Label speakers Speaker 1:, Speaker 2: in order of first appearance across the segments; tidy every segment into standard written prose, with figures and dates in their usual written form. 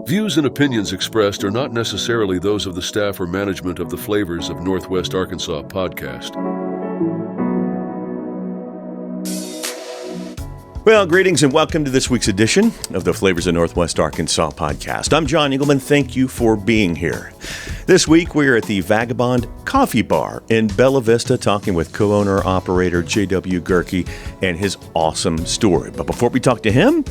Speaker 1: Views and opinions expressed are not necessarily those of the staff or management of the Flavors of Northwest Arkansas podcast.
Speaker 2: Well, greetings and welcome to this week's edition of the Flavors of Northwest Arkansas podcast. I'm John Engelman. Thank you for being here. This week, we're at the Vagabond Coffee Bar in Bella Vista talking with co-owner-operator J.W. Gericke and his awesome story. But before we talk to him,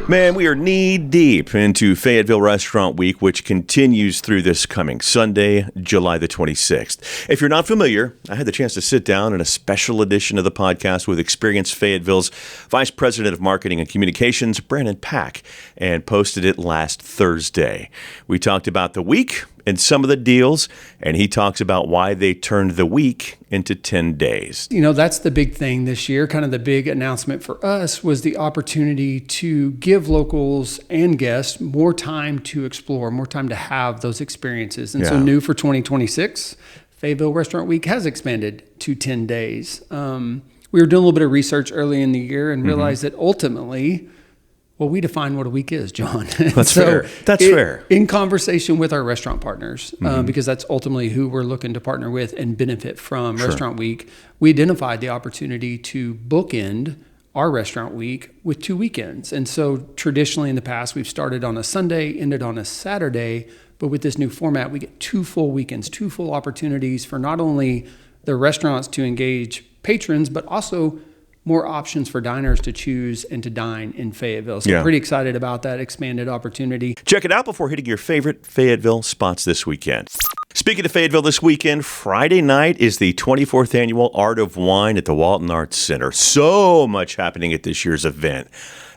Speaker 2: man, we are knee-deep into Fayetteville Restaurant Week, which continues through this coming Sunday, July the 26th. If you're not familiar, I had the chance to sit down in a special edition of the podcast with experienced Fayetteville's Vice President of Marketing and Communications, Brandon Pack, and posted it last Thursday. We talked about the week and some of the deals, and he talks about why they turned the week into 10 days.
Speaker 3: You know, that's the big thing this year. Kind of the big announcement for us was the opportunity to give locals and guests more time to explore, more time to have those experiences. And so new for 2026, Fayetteville Restaurant Week has expanded to 10 days. We were doing a little bit of research early in the year and realized that ultimately, well, we define what a week is, John.
Speaker 2: That's fair. That's fair.
Speaker 3: In conversation with our restaurant partners, because that's ultimately who we're looking to partner with and benefit from Restaurant Week, we identified the opportunity to bookend our restaurant week with 2 weekends. And so traditionally in the past, we've started on a Sunday, ended on a Saturday, but with this new format, we get 2 full weekends, 2 full opportunities for not only the restaurants to engage patrons, but also more options for diners to choose and to dine in Fayetteville. So pretty excited about that expanded opportunity.
Speaker 2: Check it out before hitting your favorite Fayetteville spots this weekend. Speaking of Fayetteville this weekend, Friday night is the 24th annual Art of Wine at the Walton Arts Center. So much happening at this year's event.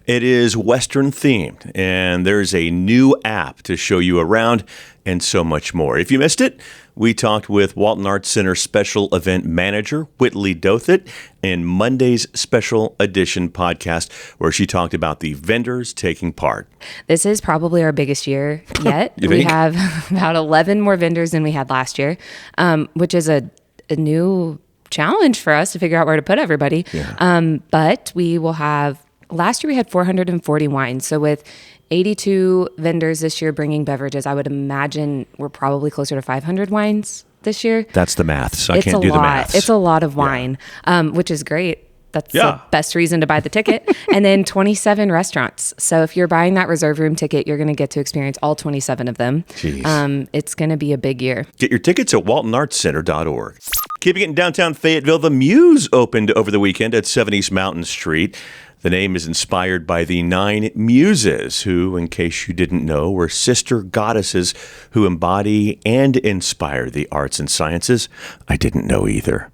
Speaker 2: It is Western themed, and there's a new app to show you around and so much more. If you missed it, we talked with Walton Arts Center Special Event Manager Whitley Dothit in Monday's Special Edition podcast, where she talked about the vendors taking part.
Speaker 4: This is probably our biggest year yet. We have about 11 more vendors than we had last year, which is a new challenge for us to figure out where to put everybody. But we will have, last year we had 440 wines. So with 82 vendors this year bringing beverages, I would imagine we're probably closer to 500 wines this year.
Speaker 2: That's the math, so I can't do the math.
Speaker 4: It's a lot of wine, which is great. That's the best reason to buy the ticket. And then 27 restaurants. So if you're buying that reserve room ticket, you're going to get to experience all 27 of them. It's going to be a big year.
Speaker 2: Get your tickets at waltonartscenter.org. Keeping it in downtown Fayetteville, the Muse opened over the weekend at 7 East Mountain Street. The name is inspired by the 9 Muses, who, in case you didn't know, were sister goddesses who embody and inspire the arts and sciences. I didn't know either.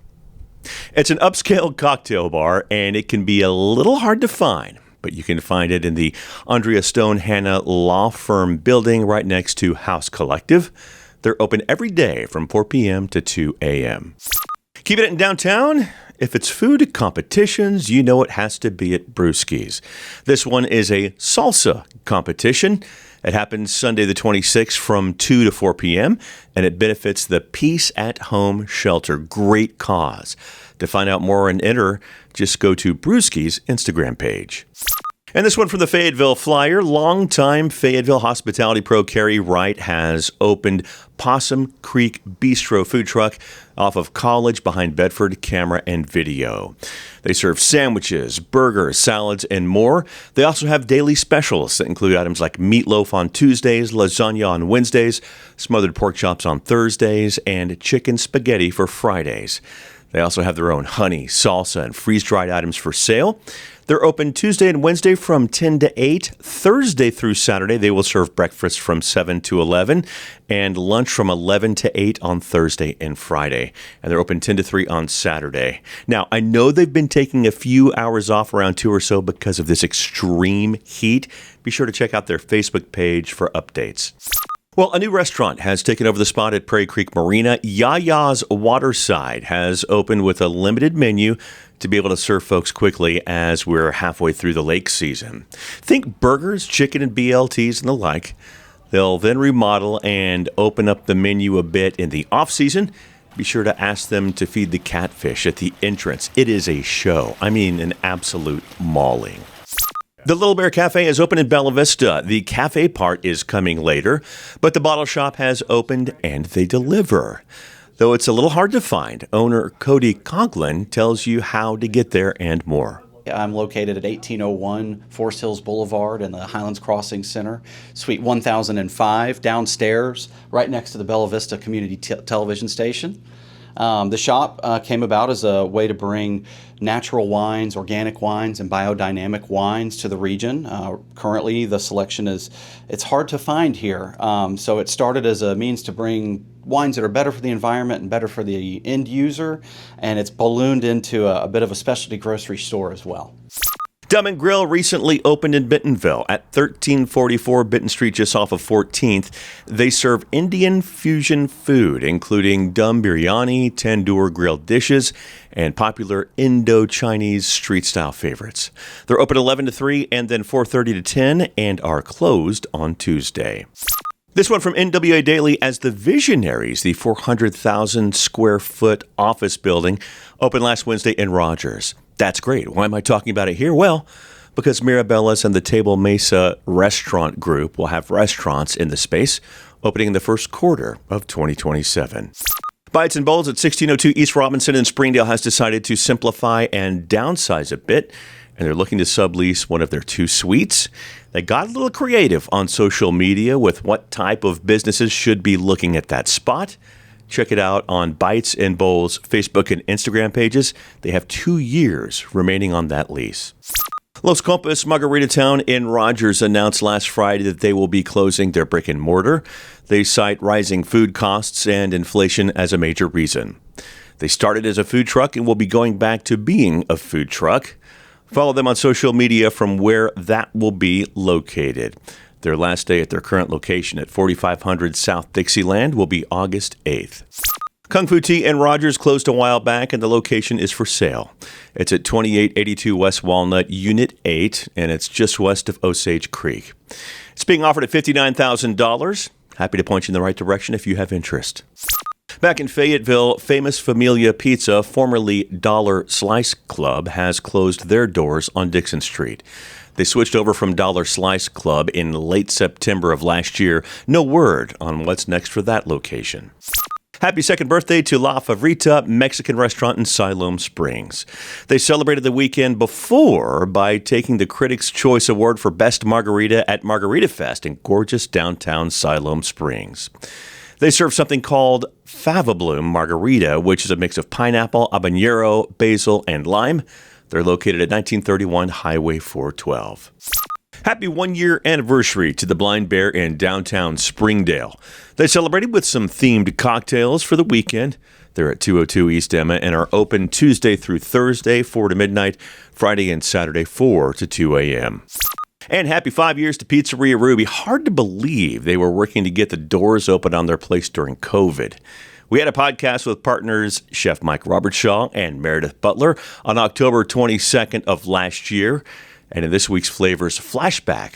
Speaker 2: It's an upscale cocktail bar, and it can be a little hard to find, but you can find it in the Andrea Stone Hanna Law Firm building right next to House Collective. They're open every day from 4 p.m. to 2 a.m. Keeping it in downtown, if it's food competitions, you know it has to be at Brewski's. This one is a salsa competition. It happens Sunday the 26th from 2 to 4 p.m., and it benefits the Peace at Home Shelter. Great cause. To find out more and enter, just go to Brewski's Instagram page. And this one from the Fayetteville Flyer. Longtime Fayetteville hospitality pro Carrie Wright has opened Possum Creek Bistro food truck off of College behind Bedford Camera and Video. They serve sandwiches, burgers, salads, and more. They also have daily specials that include items like meatloaf on Tuesdays, lasagna on Wednesdays, smothered pork chops on Thursdays, and chicken spaghetti for Fridays. They also have their own honey, salsa, and freeze-dried items for sale. They're open Tuesday and Wednesday from 10 to 8. Thursday through Saturday, they will serve breakfast from 7 to 11 and lunch from 11 to 8 on Thursday and Friday. And they're open 10 to 3 on Saturday. Now, I know they've been taking a few hours off around 2 or so because of this extreme heat. Be sure to check out their Facebook page for updates. Well, a new restaurant has taken over the spot at Prairie Creek Marina. Yaya's Waterside has opened with a limited menu to be able to serve folks quickly as we're halfway through the lake season. Think burgers, chicken, and BLTs and the like. They'll then remodel and open up the menu a bit in the off-season. Be sure to ask them to feed the catfish at the entrance. It is a show. I mean, an absolute mauling. The Little Bear Café is open in Bella Vista. The cafe part is coming later, but the bottle shop has opened and they deliver. Though it's a little hard to find, owner Cody Conklin tells you how to get there and more.
Speaker 5: I'm located at 1801 Forest Hills Boulevard in the Highlands Crossing Center, Suite 1005, downstairs, right next to the Bella Vista Community Television Station. The shop came about as a way to bring natural wines, organic wines, and biodynamic wines to the region. Currently, the selection it's hard to find here. So it started as a means to bring wines that are better for the environment and better for the end user, and it's ballooned into a bit of a specialty grocery store as well.
Speaker 2: Dum Grill recently opened in Bentonville at 1344 Benton Street, just off of 14th. They serve Indian fusion food, including dum biryani, tandoor grilled dishes, and popular Indo-Chinese street-style favorites. They're open 11 to 3 and then 4:30 to 10 and are closed on Tuesday. This one from NWA Daily, as the Visionaries, the 400,000 square foot office building, opened last Wednesday in Rogers. That's great. Why am I talking about it here? Well, because Mirabella's and the Table Mesa restaurant group will have restaurants in the space, opening in the first quarter of 2027. Bites and Bowls at 1602 East Robinson in Springdale has decided to simplify and downsize a bit, and they're looking to sublease one of their 2 suites. They got a little creative on social media with what type of businesses should be looking at that spot. Check it out on Bites and Bowls Facebook and Instagram pages. They have 2 years remaining on that lease. Los Compas Margarita Town in Rogers announced last Friday that they will be closing their brick and mortar. They cite rising food costs and inflation as a major reason. They started as a food truck and will be going back to being a food truck. Follow them on social media from where that will be located. Their last day at their current location at 4500 South Dixieland will be August 8th. Kung Fu Tea in Rogers closed a while back, and the location is for sale. It's at 2882 West Walnut, Unit 8, and it's just west of Osage Creek. It's being offered at $59,000. Happy to point you in the right direction if you have interest. Back in Fayetteville, Famous Familia Pizza, formerly Dollar Slice Club, has closed their doors on Dixon Street. They switched over from Dollar Slice Club in late September of last year. No word on what's next for that location. Happy second birthday to La Favorita Mexican restaurant in Siloam Springs. They celebrated the weekend before by taking the Critics' Choice Award for Best Margarita at Margarita Fest in gorgeous downtown Siloam Springs. They serve something called Fava Bloom Margarita, which is a mix of pineapple, habanero, basil, and lime. They're located at 1931 Highway 412. Happy one-year anniversary to the Blind Bear in downtown Springdale. They celebrated with some themed cocktails for the weekend. They're at 202 East Emma and are open Tuesday through Thursday, 4 to midnight, Friday and Saturday, 4 to 2 a.m. And happy 5 years to Pizzeria Ruby. Hard to believe they were working to get the doors open on their place during COVID. We had a podcast with partners Chef Mike Robertshaw and Meredith Butler on October 22nd of last year. And in this week's Flavors Flashback,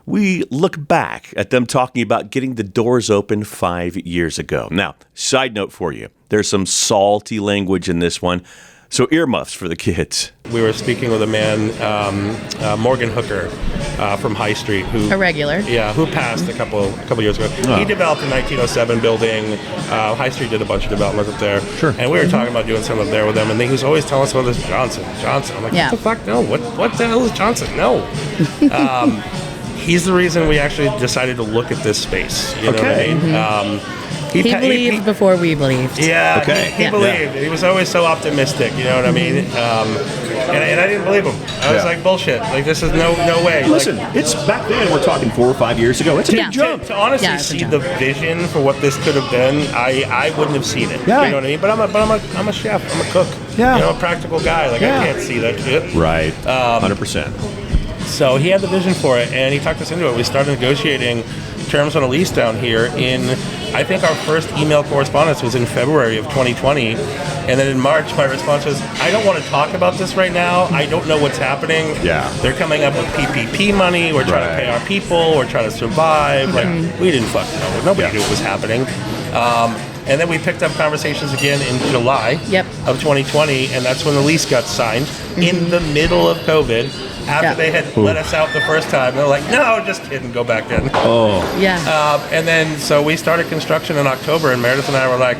Speaker 2: we look back at them talking about getting the doors open 5 years ago. Now, side note for you, there's some salty language in this one, so earmuffs for the kids.
Speaker 6: We were speaking with a man, Morgan Hooker, from High Street, who
Speaker 7: a regular,
Speaker 6: who passed a couple years ago. Oh. He developed a 1907 building. High Street did a bunch of development up there,
Speaker 2: sure.
Speaker 6: And we were talking about doing something up there with them. And he was always telling us about this Johnson. I'm like, what the fuck? No, what the hell is Johnson? No. He's the reason we actually decided to look at this space. You know what I mean?
Speaker 7: Mm-hmm. He believed before we believed.
Speaker 6: Yeah, okay. He believed. He was always so optimistic, you know what I mean? And I didn't believe him. I was like, bullshit. Like, this is no way.
Speaker 2: Listen, it's back then, we're talking 4 or 5 years ago. It's a big jump.
Speaker 6: To honestly see the vision for what this could have been, I wouldn't have seen it. Yeah. You know what I mean? But I'm a chef. I'm a cook. Yeah. You know, a practical guy. Like, I can't see that shit.
Speaker 2: Right. 100%.
Speaker 6: So he had the vision for it, and he talked us into it. We started negotiating terms on a lease down here I think our first email correspondence was in February of 2020, and then in March my response was, I don't want to talk about this right now. I don't know what's happening. Yeah. They're coming up with PPP money. We're trying to pay our people. We're trying to survive. Mm-hmm. Like, we didn't fucking know. Nobody knew what was happening. And then we picked up conversations again in July of 2020, and that's when the lease got signed in the middle of COVID. after they had let us out the first time. They're like, no, just kidding, go back in.
Speaker 2: Oh.
Speaker 7: Yeah.
Speaker 6: And then, so we started construction in October, and Meredith and I were like,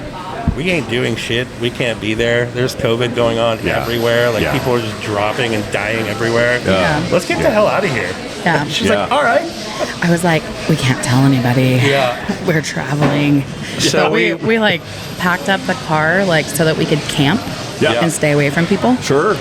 Speaker 6: we ain't doing shit. We can't be there. There's COVID going on everywhere. Like, people are just dropping and dying everywhere.
Speaker 7: Yeah.
Speaker 6: Let's get the hell out of here.
Speaker 7: Yeah.
Speaker 6: She's like, all right.
Speaker 7: I was like, we can't tell anybody.
Speaker 6: Yeah.
Speaker 7: We're traveling.
Speaker 6: So
Speaker 7: we like packed up the car like so that we could camp
Speaker 2: Yeah.
Speaker 7: and stay away from people.
Speaker 2: Sure.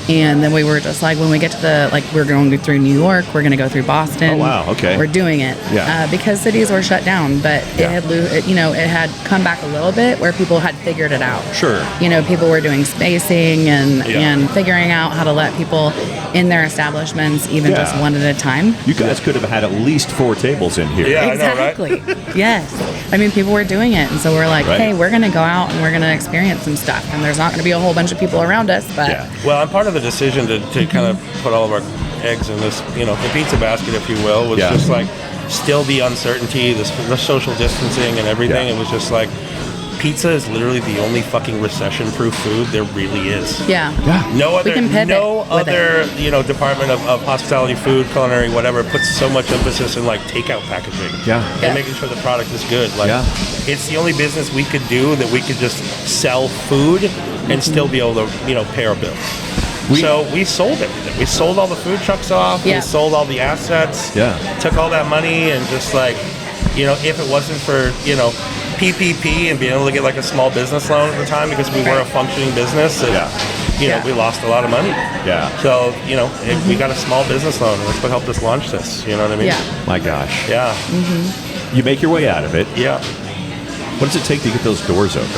Speaker 7: And then we were just like, when we get to we're going through New York, we're going to go through Boston.
Speaker 2: Oh, wow, okay.
Speaker 7: We're doing it.
Speaker 2: Yeah.
Speaker 7: Because cities were shut down, but it had come back a little bit where people had figured it out.
Speaker 2: Sure.
Speaker 7: People were doing spacing and figuring out how to let people in their establishments, even just one at a time.
Speaker 2: You guys could have had at least 4 tables in here.
Speaker 6: Yeah,
Speaker 7: Exactly.
Speaker 6: I know, right?
Speaker 7: Yes. I mean, people were doing it. And so we're like, hey, we're going to go out and we're going to experience some stuff. And there's not going to be a whole bunch of people around us. But
Speaker 6: Well, I'm part of the decision to kind of put all of our eggs in this, the pizza basket, if you will, was just like still the uncertainty, the social distancing and everything. It was just like, pizza is literally the only fucking recession-proof food there really is.
Speaker 7: Yeah.
Speaker 6: No other, department of hospitality, food, culinary, whatever, puts so much emphasis in like takeout packaging. And making sure the product is good. Like, it's the only business we could do that we could just sell food and still be able to, pay our bills. So we sold everything. We sold all the food trucks off. We sold all the assets. Took all that money and just like, if it wasn't for, PPP and being able to get like a small business loan at the time because we were a functioning business. And, we lost a lot of money. So, we got a small business loan, and that's what helped us launch this. You know what I mean?
Speaker 2: My gosh.
Speaker 6: Yeah.
Speaker 2: You make your way out of it.
Speaker 6: Yeah.
Speaker 2: What does it take to get those doors open?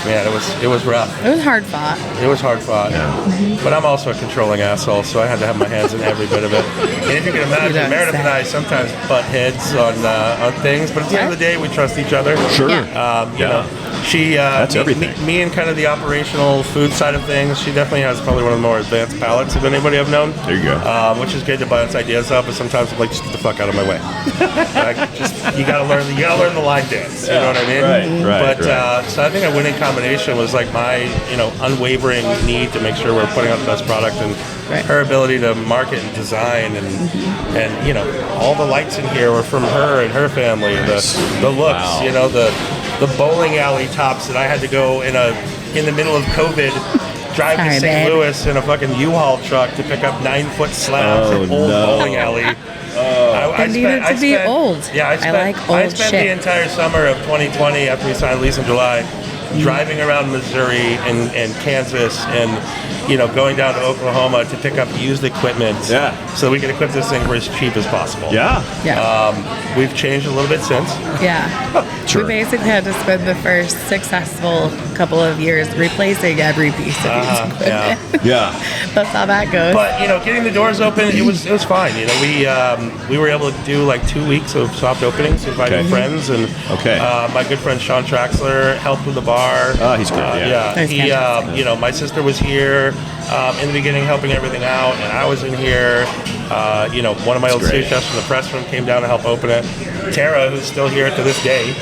Speaker 6: Man, it was rough.
Speaker 7: It was hard fought.
Speaker 6: It was hard fought. But I'm also a controlling asshole, so I had to have my hands in every bit of it. And if you can imagine, Meredith and I sometimes butt heads on things, but at the end of the day, we trust each other.
Speaker 2: Sure.
Speaker 6: She,
Speaker 2: that's everything.
Speaker 6: Me and kind of the operational food side of things, she definitely has probably one of the more advanced palates of anybody I've known.
Speaker 2: There you go.
Speaker 6: Which is good to bounce ideas up, but sometimes I'm like, just get the fuck out of my way. You gotta learn the line dance. You know what I mean?
Speaker 2: Right.
Speaker 6: So I think a winning combination was like my, unwavering need to make sure we're putting out the best product, and her ability to market and design, and all the lights in here were from her and her family. The looks, the bowling alley tops that I had to go in the middle of COVID, drive to St. Louis in a fucking U-Haul truck to pick up 9-foot slabs of old bowling alley.
Speaker 7: It needed to be old.
Speaker 6: Yeah, I spent the entire summer of 2020 after we signed the lease in July driving around Missouri and Kansas and going down to Oklahoma to pick up used equipment so we can equip this thing for as cheap as possible. We've changed a little bit since.
Speaker 2: Sure.
Speaker 7: We basically had to spend the first successful couple of years replacing every piece of used equipment. That's how that goes.
Speaker 6: But getting the doors open, it was fine. We were able to do like 2 weeks of soft openings, inviting friends, and my good friend Sean Traxler helped with the bar.
Speaker 2: He's great.
Speaker 6: He my sister was here in the beginning helping everything out, and I was in here. One of my old sous chefs from the press room came down to help open it. Tara, who's still here to this day,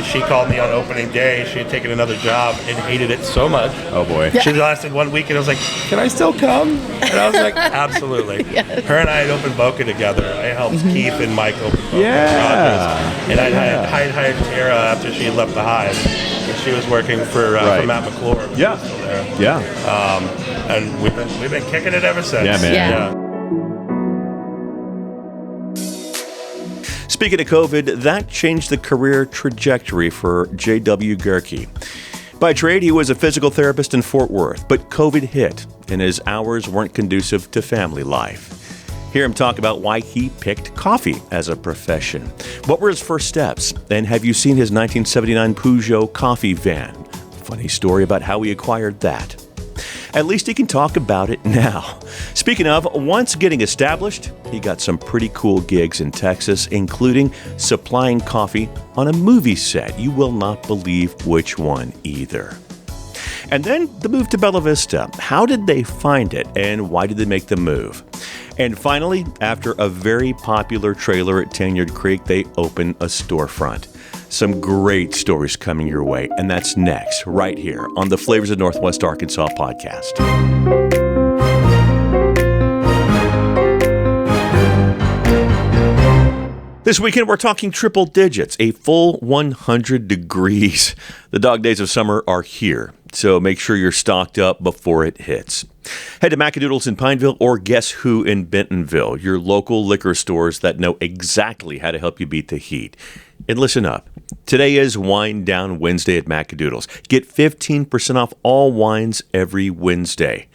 Speaker 6: she called me on opening day. She had taken another job and hated it so much.
Speaker 2: Oh boy.
Speaker 6: She lasted 1 week, and I was like, can I still come? And I was like, absolutely. Her and I had opened Boca together. I helped Keith and Mike open Boca. And I had hired Tara after she had left the Hive. And she was working for Matt McClure. Still there. And we've been kicking it ever since.
Speaker 2: Yeah, man. Speaking of COVID, that changed the career trajectory for J.W. Gericke. By trade, he was a physical therapist in Fort Worth, but COVID hit, and his hours weren't conducive to family life. Hear him talk about why he picked coffee as a profession. What were his first steps? And have you seen his 1979 Peugeot coffee van? Funny story about how he acquired that. At least he can talk about it now. Speaking of, once getting established, he got some pretty cool gigs in Texas, including supplying coffee on a movie set. You will not believe which one either. And then the move to Bella Vista. How did they find it, and why did they make the move? And finally, after a very popular trailer at Tenyard Creek, they opened a storefront. Some great stories coming your way, and that's next, right here on the Flavors of Northwest Arkansas podcast. This weekend, we're talking triple digits, a full 100 degrees. The dog days of summer are here, so make sure you're stocked up before it hits. Head to Macadoodles in Pineville or Guess Who in Bentonville, your local liquor stores that know exactly how to help you beat the heat. And listen up. Today is Wine Down Wednesday at Macadoodles. Get 15% off all wines every Wednesday.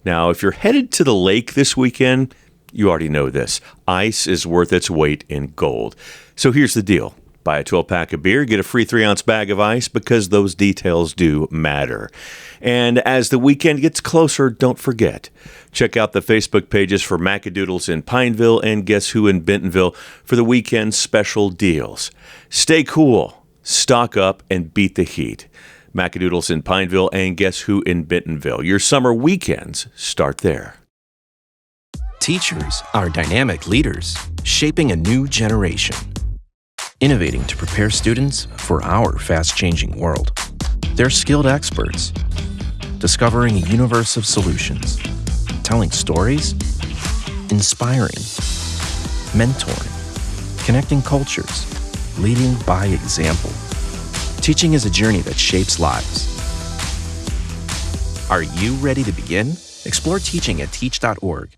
Speaker 2: Now, if you're headed to the lake this weekend, you already know this. Ice is worth its weight in gold. So here's the deal. Buy a 12-pack of beer, get a free 3-ounce bag of ice because those details do matter. And as the weekend gets closer, don't forget, check out the Facebook pages for Macadoodles in Pineville and Guess Who in Bentonville for the weekend special deals. Stay cool, stock up, and beat the heat. Macadoodles in Pineville and Guess Who in Bentonville. Your summer weekends start there.
Speaker 8: Teachers are dynamic leaders, shaping a new generation. Innovating to prepare students for our fast-changing world. They're skilled experts, discovering a universe of solutions, telling stories, inspiring, mentoring, connecting cultures, leading by example. Teaching is a journey that shapes lives. Are you ready to begin? Explore teaching at teach.org.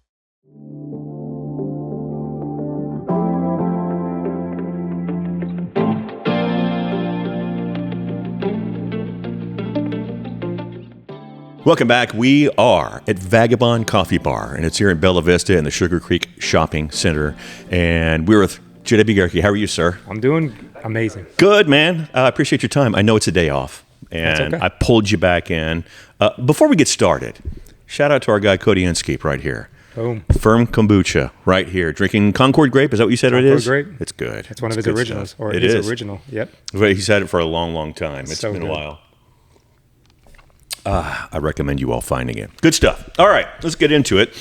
Speaker 2: Welcome back. We are at Vagabond Coffee Bar, and it's here in Bella Vista in the Sugar Creek Shopping Center. And we're with Gerike. How are you, sir?
Speaker 9: I'm doing amazing.
Speaker 2: Good, man. I appreciate your time. I know it's a day off, and okay. I pulled you back in. Before we get started, shout out to our guy, Cody Inskeep, right here.
Speaker 9: Boom.
Speaker 2: Firm kombucha right here. Drinking Concord Grape. Is that what you said it is?
Speaker 9: Concord Grape.
Speaker 2: It's good.
Speaker 9: It's one of his originals.
Speaker 2: Stuff.
Speaker 9: Or
Speaker 2: it
Speaker 9: his
Speaker 2: is.
Speaker 9: Original. Yep.
Speaker 2: He's had it for a long, long time. It's
Speaker 9: so
Speaker 2: been
Speaker 9: good.
Speaker 2: a while. I recommend you all finding it. Good stuff. All right, let's get into it.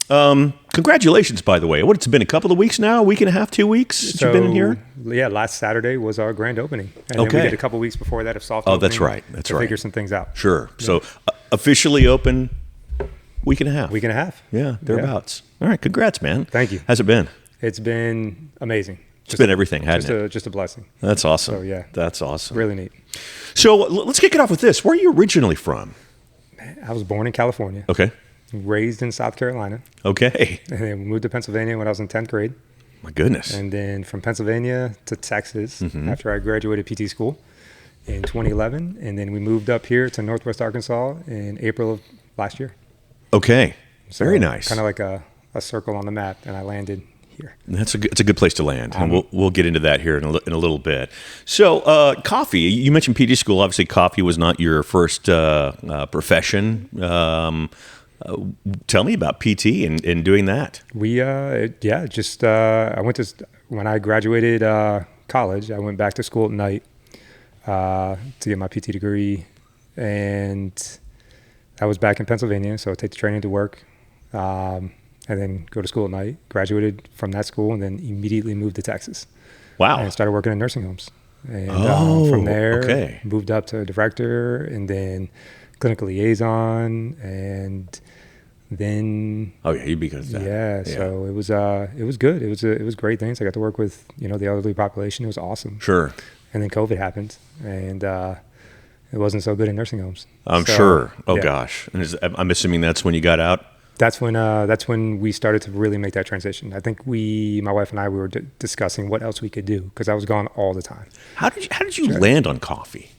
Speaker 2: Congratulations, by the way. It's been a couple of weeks now, a week and a half, 2 weeks since you've been in here?
Speaker 9: Yeah, last Saturday was our grand opening. And
Speaker 2: okay.
Speaker 9: then we did a couple weeks before that of soft opening.
Speaker 2: Oh, that's right. That's
Speaker 9: to
Speaker 2: right.
Speaker 9: Figure some things out.
Speaker 2: Sure. Yeah. So officially open week and a half.
Speaker 9: Week and a half.
Speaker 2: Yeah, thereabouts. Yeah. All right, congrats, man.
Speaker 9: Thank you.
Speaker 2: How's it been?
Speaker 9: It's been amazing.
Speaker 2: It's been everything, hasn't it?
Speaker 9: Just a blessing.
Speaker 2: That's awesome.
Speaker 9: So, yeah.
Speaker 2: That's awesome.
Speaker 9: Really neat.
Speaker 2: So let's kick it off with this. Where are you originally from?
Speaker 9: I was born in California.
Speaker 2: Okay.
Speaker 9: Raised in South Carolina.
Speaker 2: Okay.
Speaker 9: And then we moved to Pennsylvania when I was in 10th grade.
Speaker 2: My goodness.
Speaker 9: And then from Pennsylvania to Texas after I graduated PT school in 2011. And then we moved up here to Northwest Arkansas in April of last year.
Speaker 2: Okay.
Speaker 9: So
Speaker 2: very nice.
Speaker 9: Kind of like a circle on the map, and I landed here.
Speaker 2: It's a good place to land, and we'll get into that here in a little bit. So, coffee. You mentioned PT school. Obviously, coffee was not your first profession. Tell me about PT and doing that.
Speaker 9: I went to when I graduated college. I went back to school at night to get my PT degree, and I was back in Pennsylvania. So I take the train into work. And then go to school at night, graduated from that school, and then immediately moved to Texas.
Speaker 2: Wow.
Speaker 9: And started working in nursing homes. And from there, moved up to director, and then clinical liaison, and then...
Speaker 2: Oh, yeah, you'd be good at that.
Speaker 9: Yeah, so it was good. It was great things. I got to work with, the elderly population. It was awesome.
Speaker 2: Sure.
Speaker 9: And then COVID happened, and it wasn't so good in nursing homes.
Speaker 2: I'm sure. Oh, yeah. Gosh. And I'm assuming that's when you got out?
Speaker 9: That's when we started to really make that transition. I think my wife and I, we were discussing what else we could do because I was gone all the time.
Speaker 2: How did you land on coffee?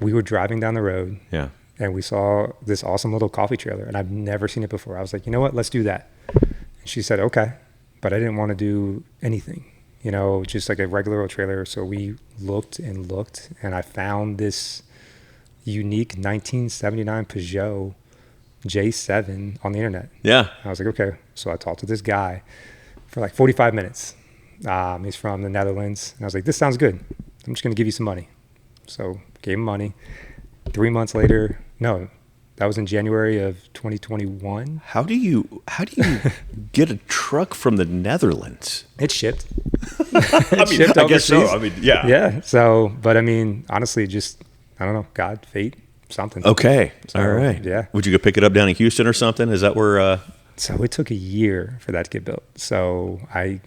Speaker 9: We were driving down the road, and we saw this awesome little coffee trailer, and I've never seen it before. I was like, you know what, let's do that. And she said, okay, but I didn't want to do anything, just like a regular old trailer. So we looked, and I found this unique 1979 Peugeot J7 on the internet.
Speaker 2: Yeah.
Speaker 9: I was like, okay. So I talked to this guy for like 45 minutes. He's from the Netherlands. And I was like, this sounds good. I'm just going to give you some money. So gave him money. 3 months later, that was in January of 2021.
Speaker 2: How do you get a truck from the Netherlands?
Speaker 9: It shipped.
Speaker 2: I guess so. I mean, yeah.
Speaker 9: Yeah. So, but I mean, honestly, just, I don't know, God, fate. Something.
Speaker 2: Okay. So, all right.
Speaker 9: Yeah.
Speaker 2: Would you go pick it up down in Houston or something? Is that where?
Speaker 9: So it took a year for that to get built. So I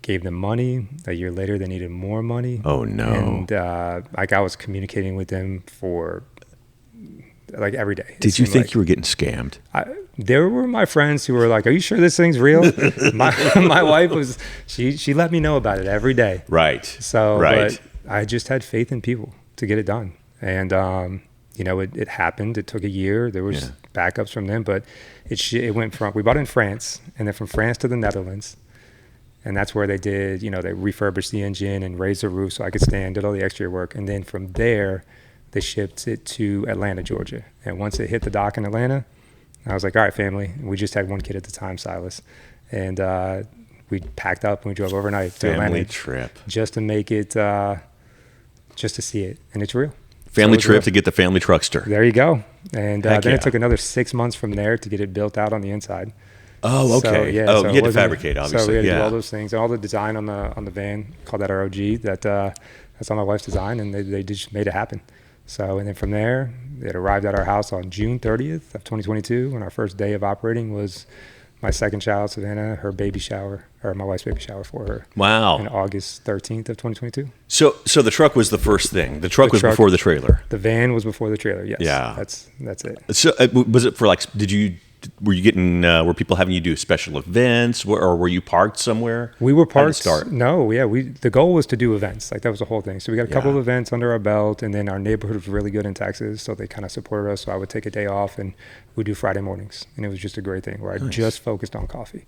Speaker 9: gave them money. A year later, they needed more money.
Speaker 2: Oh, no.
Speaker 9: And I was communicating with them for like every day.
Speaker 2: Did you think you were getting scammed?
Speaker 9: There were my friends who were like, "Are you sure this thing's real?" my wife was, she let me know about it every day.
Speaker 2: Right.
Speaker 9: So, but I just had faith in people to get it done. And, it happened. It took a year. There was backups from them, but it went from, we bought it in France, and then from France to the Netherlands. And that's where they did, they refurbished the engine and raised the roof so I could stand, did all the exterior work. And then from there, they shipped it to Atlanta, Georgia. And once it hit the dock in Atlanta, I was like, all right, family. We just had one kid at the time, Silas. And we packed up and we drove overnight to Atlanta.
Speaker 2: Family trip.
Speaker 9: Just to make it, just to see it. And it's real.
Speaker 2: Family trip to get the family truckster.
Speaker 9: There you go. And then it took another 6 months from there to get it built out on the inside.
Speaker 2: Oh, okay. So you had to fabricate, obviously.
Speaker 9: So we had to do all those things. And all the design on the van, called that ROG, that's all my wife's design, and they just made it happen. So, and then from there, it arrived at our house on June 30th of 2022, and our first day of operating was my second child, Savannah, her baby shower, or my wife's baby shower for her.
Speaker 2: Wow.
Speaker 9: On August 13th of 2022.
Speaker 2: So the truck was the first thing. The truck was before the trailer.
Speaker 9: The van was before the trailer, yes.
Speaker 2: Yeah.
Speaker 9: That's it.
Speaker 2: So was it for were you getting, were people having you do special events, or were you parked somewhere?
Speaker 9: We were parked.
Speaker 2: Start?
Speaker 9: No, yeah. The goal was to do events. Like, that was the whole thing. So we got a couple of events under our belt, and then our neighborhood was really good in Texas, so they kind of supported us. So I would take a day off, and we'd do Friday mornings. And it was just a great thing where I just focused on coffee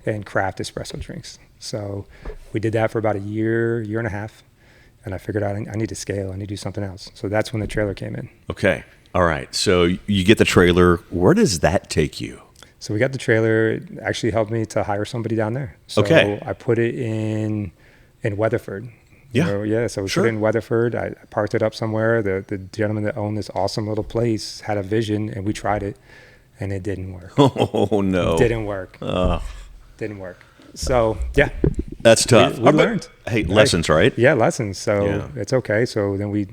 Speaker 9: and craft espresso drinks. So we did that for about a year and a half. And I figured out I need to scale. I need to do something else. So that's when the trailer came in.
Speaker 2: Okay. All right. So you get the trailer. Where does that take you?
Speaker 9: So we got the trailer. It actually helped me to hire somebody down there. So I put it in Weatherford.
Speaker 2: Yeah.
Speaker 9: So we put it in Weatherford. I parked it up somewhere. The gentleman that owned this awesome little place had a vision, and we tried it, and it didn't work.
Speaker 2: Oh, no.
Speaker 9: It didn't work. Didn't work. So, yeah.
Speaker 2: That's tough.
Speaker 9: We learned.
Speaker 2: Hey, lessons, right?
Speaker 9: Yeah, lessons. So it's okay. So then we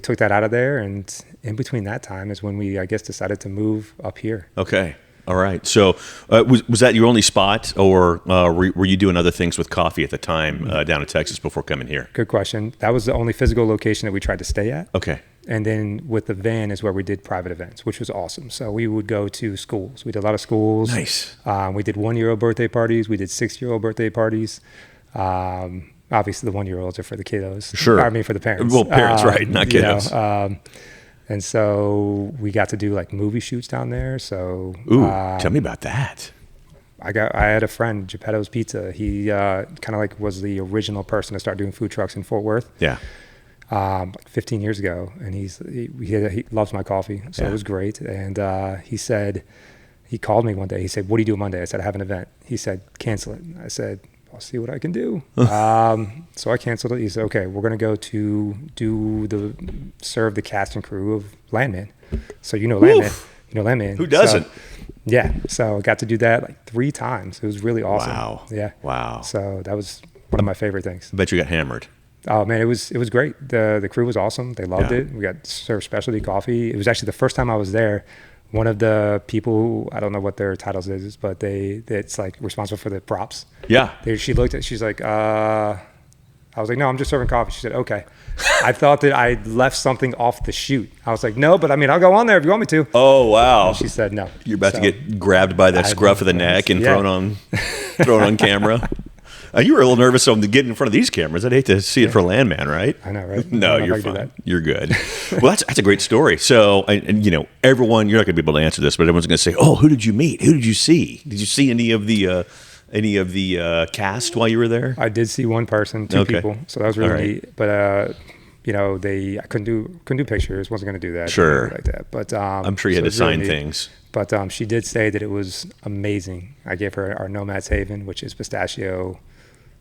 Speaker 9: took that out of there, and in between that time is when we, I guess, decided to move up here.
Speaker 2: Okay. All right. So was that your only spot, or were you doing other things with coffee at the time down in Texas before coming here?
Speaker 9: Good question. That was the only physical location that we tried to stay at.
Speaker 2: Okay.
Speaker 9: And then with the van is where we did private events, which was awesome. So we would go to schools. We did a lot of schools.
Speaker 2: Nice.
Speaker 9: We did 1-year-old birthday parties. We did 6-year-old birthday parties. Obviously, the 1-year-olds are for the kiddos.
Speaker 2: Sure.
Speaker 9: I mean, for the parents.
Speaker 2: Well, parents, right, not kiddos.
Speaker 9: And so we got to do like movie shoots down there. So
Speaker 2: tell me about that.
Speaker 9: I had a friend, Geppetto's Pizza. He kind of like was the original person to start doing food trucks in Fort Worth.
Speaker 2: Yeah.
Speaker 9: Like 15 years ago, and he loves my coffee, so it was great. And he called me one day. He said, "What do you do Monday?" I said, "I have an event." He said, "Cancel it." I said, "I'll see what I can do." So I canceled it. He said, "Okay, we're gonna go to serve the cast and crew of Landman." So Landman.
Speaker 2: Who doesn't?
Speaker 9: So I got to do that like 3 times. It was really awesome.
Speaker 2: Wow.
Speaker 9: Yeah.
Speaker 2: Wow.
Speaker 9: So that was one of my favorite things.
Speaker 2: I bet you got hammered.
Speaker 9: Oh man, it was great. The crew was awesome. They loved it. We got served specialty coffee. It was actually the first time I was there. One of the people who, I don't know what their titles is, but it's like responsible for the props.
Speaker 2: Yeah.
Speaker 9: She looked at, she's like, I was like, "No, I'm just serving coffee." She said, "Okay." I thought that I left something off the shoot. I was like, "No, but I mean, I'll go on there if you want me to."
Speaker 2: Oh, wow.
Speaker 9: And she said, "No."
Speaker 2: You're about to get grabbed by that scruff of the neck and thrown on camera. You were a little nervous on getting in front of these cameras. I'd hate to see it for Landman, right?
Speaker 9: I know, right?
Speaker 2: No, you're fine. You're good. Well, that's a great story. So, and everyone, you're not going to be able to answer this, but everyone's going to say, "Oh, who did you meet? Who did you see? Did you see any of the cast while you were there?"
Speaker 9: I did see one person, 2 people. So that was really neat. But I couldn't do pictures. Wasn't going to do that.
Speaker 2: Sure.
Speaker 9: Like that. But
Speaker 2: I'm sure you had to sign things.
Speaker 9: But she did say that it was amazing. I gave her our Nomad's Haven, which is pistachio,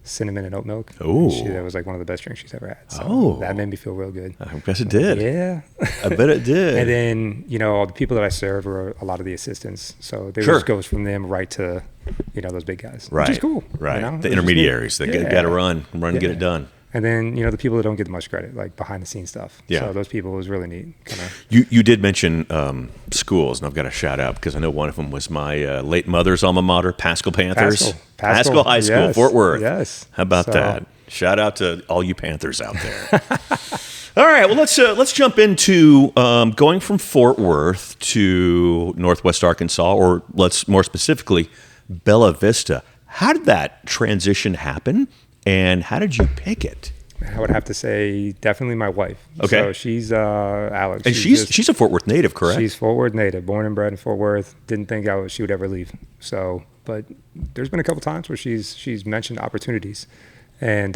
Speaker 9: cinnamon, and oat milk.
Speaker 2: Oh,
Speaker 9: that was like one of the best drinks she's ever had. So that made me feel real good.
Speaker 2: I guess it did.
Speaker 9: Yeah,
Speaker 2: I bet it did.
Speaker 9: And then all the people that I served were a lot of the assistants, so there just goes from them right to those big guys,
Speaker 2: right?
Speaker 9: Which is cool,
Speaker 2: right? The intermediaries that got to run and get it done.
Speaker 9: And then, the people that don't get much credit, like behind the scenes stuff.
Speaker 2: Yeah.
Speaker 9: So those people was really neat.
Speaker 2: You did mention schools, and I've got to shout out because I know one of them was my late mother's alma mater, Pascal Panthers. Pascal High School,
Speaker 9: yes.
Speaker 2: Fort Worth.
Speaker 9: Yes.
Speaker 2: How about that? Shout out to all you Panthers out there. All right, well, let's jump into going from Fort Worth to Northwest Arkansas, or let's more specifically, Bella Vista. How did that transition happen? And how did you pick it?
Speaker 9: I would have to say definitely my wife.
Speaker 2: Okay.
Speaker 9: So she's Alex.
Speaker 2: And she's a Fort Worth native, correct?
Speaker 9: She's Fort Worth native, born and bred in Fort Worth. Didn't think she would ever leave. So, but there's been a couple times where she's mentioned opportunities, and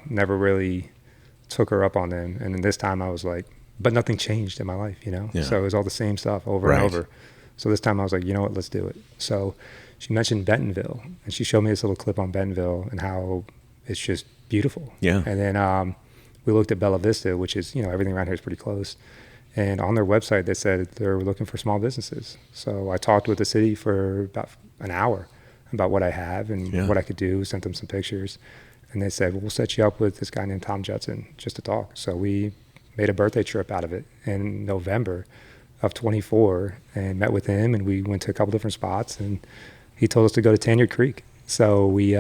Speaker 9: never really took her up on them. And then this time I was like, but nothing changed in my life, Yeah. So it was all the same stuff over and over. So this time I was like, you know what, let's do it. So she mentioned Bentonville, and she showed me this little clip on Bentonville and how it's just beautiful.
Speaker 2: Yeah.
Speaker 9: And then we looked at Bella Vista, which is, everything around here is pretty close. And on their website, they said they're looking for small businesses. So I talked with the city for about an hour about what I have and what I could do, sent them some pictures. And they said, well, we'll set you up with this guy named Tom Judson just to talk. So we made a birthday trip out of it in November of 24 and met with him. And we went to a couple different spots. And he told us to go to Tanyard Creek. So we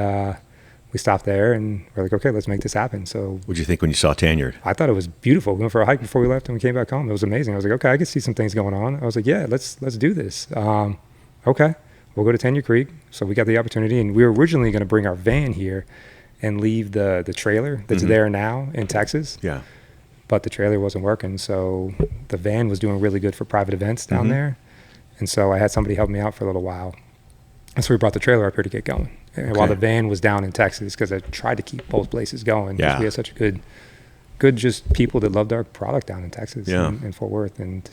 Speaker 9: stopped there and we're like, okay, let's make this happen. So
Speaker 2: what'd you think when you saw Tanyard?
Speaker 9: I thought it was beautiful. We went for a hike before we left and we came back home. It was amazing. I was like, okay, I could see some things going on. I was like, yeah, let's do this. Okay, we'll go to Tanyard Creek. So we got the opportunity, and we were originally going to bring our van here and leave the trailer that's there now in Texas.
Speaker 2: Yeah.
Speaker 9: But the trailer wasn't working. So the van was doing really good for private events down there. And so I had somebody help me out for a little while. And so we brought the trailer up here to get going. And while the van was down in Texas, because I tried to keep both places going.
Speaker 2: Yeah.
Speaker 9: We had such a good just people that loved our product down in Texas in Fort Worth. And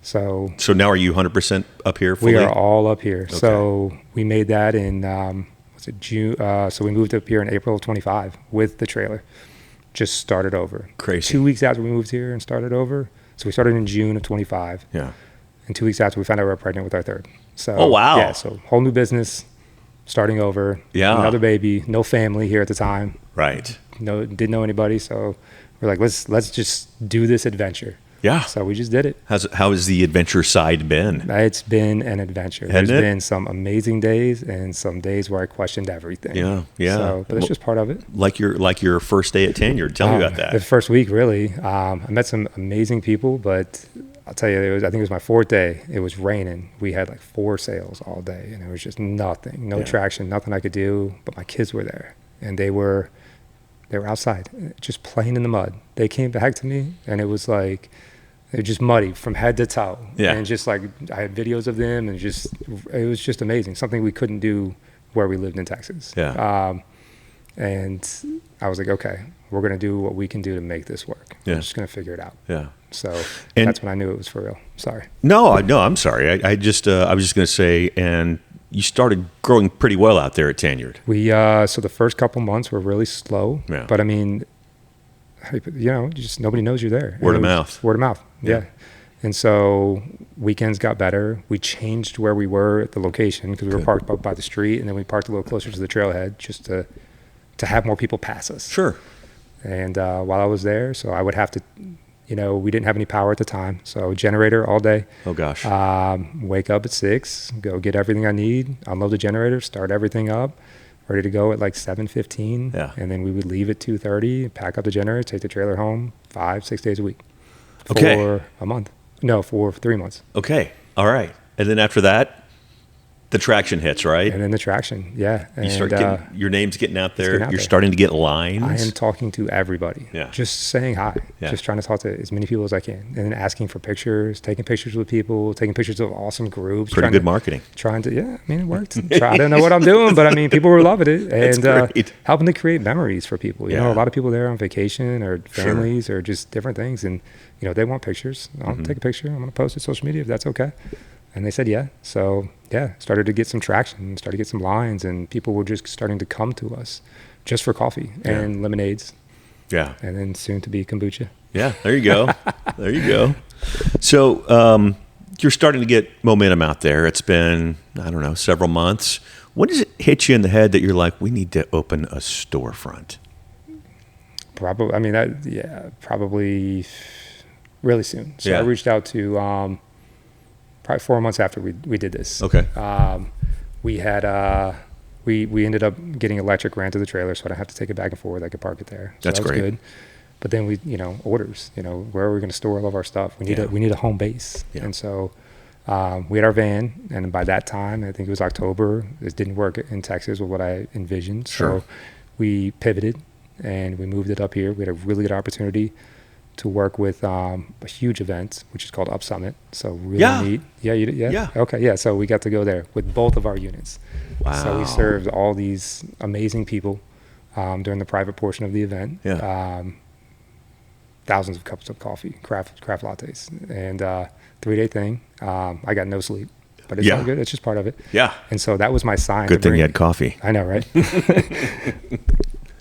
Speaker 9: So
Speaker 2: now are you 100% up here fully?
Speaker 9: We are all up here.
Speaker 2: Okay.
Speaker 9: So we made that in, June? So we moved up here in April of 25 with the trailer. Just started over.
Speaker 2: Crazy.
Speaker 9: 2 weeks after we moved here and started over. So we started in June of 25.
Speaker 2: Yeah.
Speaker 9: And 2 weeks after, we found out we were pregnant with our third. So,
Speaker 2: oh, wow.
Speaker 9: Yeah, so whole new business, starting over.
Speaker 2: Yeah.
Speaker 9: Another baby, no family here at the time.
Speaker 2: Right.
Speaker 9: Didn't know anybody. So we're like, let's just do this adventure.
Speaker 2: Yeah.
Speaker 9: So we just did it.
Speaker 2: How has the adventure side been?
Speaker 9: It's been an adventure.
Speaker 2: Hasn't
Speaker 9: There's
Speaker 2: it?
Speaker 9: been some amazing days and some days where I questioned everything.
Speaker 2: Yeah, yeah.
Speaker 9: So, but it's just part of it.
Speaker 2: Like your first day at Tanyard. Tell me about that.
Speaker 9: The first week, really. I met some amazing people, but I'll tell you, I think it was my fourth day. It was raining. We had like 4 sales all day, and it was just nothing, no traction, nothing I could do. But my kids were there, and they were outside, just playing in the mud. They came back to me, and it was like, they're just muddy from head to toe.
Speaker 2: Yeah.
Speaker 9: And just like, I had videos of them, and it was just amazing. Something we couldn't do where we lived in Texas.
Speaker 2: Yeah.
Speaker 9: And I was like, okay, we're going to do what we can do to make this work.
Speaker 2: Yeah.
Speaker 9: We're just going to figure it out.
Speaker 2: Yeah.
Speaker 9: So that's when I knew it was for real. Sorry.
Speaker 2: No, I'm sorry. I was just going to say, and you started growing pretty well out there at Tanyard.
Speaker 9: So the first couple months were really slow.
Speaker 2: Yeah.
Speaker 9: But I mean, just nobody knows you're there.
Speaker 2: Word of mouth.
Speaker 9: Word of mouth. Yeah. And so weekends got better. We changed where we were at the location because we were parked by the street, and then we parked a little closer to the trailhead just to have more people pass us.
Speaker 2: Sure.
Speaker 9: And while I was there, so I would have to, we didn't have any power at the time. So generator all day.
Speaker 2: Oh, gosh.
Speaker 9: Wake up at 6, go get everything I need, unload the generator, start everything up, ready to go at like 7:15.
Speaker 2: Yeah.
Speaker 9: And then we would leave at 2:30, pack up the generator, take the trailer home 5-6 days a week.
Speaker 2: Okay.
Speaker 9: For a month. No, for 3 months.
Speaker 2: Okay. All right. And then after that, the traction hits, right?
Speaker 9: And then the traction, yeah.
Speaker 2: You start getting, your name's getting out there. You're starting to get lines.
Speaker 9: I am talking to everybody.
Speaker 2: Yeah.
Speaker 9: Just saying hi. Yeah. Just trying to talk to as many people as I can. And then asking for pictures, taking pictures with people, taking pictures of awesome groups.
Speaker 2: Pretty good marketing.
Speaker 9: It worked. I don't know what I'm doing, but I mean, people were loving it. And helping to create memories for people. You know, a lot of people there on vacation or families or just different things. And, they want pictures. I'll take a picture. I'm going to post it on social media if that's okay. And they said, yeah. So, started to get some traction, started to get some lines, and people were just starting to come to us just for coffee and lemonades. Yeah. And then soon to be kombucha.
Speaker 2: Yeah, there you go. There you go. So, you're starting to get momentum out there. It's been, several months. When does it hit you in the head that you're like, we need to open a storefront?
Speaker 9: Probably. I mean, probably really soon. So I reached out to probably 4 months after we did this.
Speaker 2: Okay.
Speaker 9: We had we ended up getting electric ran to the trailer, so I don't have to take it back and forth. I could park it there. So
Speaker 2: That's
Speaker 9: that was
Speaker 2: great.
Speaker 9: Good. But then we, orders. Where are we going to store all of our stuff? We need a home base.
Speaker 2: Yeah.
Speaker 9: And so we had our van, and by that time, I think it was October. It didn't work in Texas with what I envisioned.
Speaker 2: Sure.
Speaker 9: So we pivoted and we moved it up here. We had a really good opportunity to work with a huge event, which is called Up Summit. So really neat. Yeah, yeah. Okay, yeah. So we got to go there with both of our units.
Speaker 2: Wow.
Speaker 9: So we served all these amazing people during the private portion of the event.
Speaker 2: Yeah.
Speaker 9: Thousands of cups of coffee, craft lattes, and 3-day thing. I got no sleep, but it's all good. It's just part of it.
Speaker 2: Yeah.
Speaker 9: And so that was my sign.
Speaker 2: Good thing you had coffee.
Speaker 9: I know, right?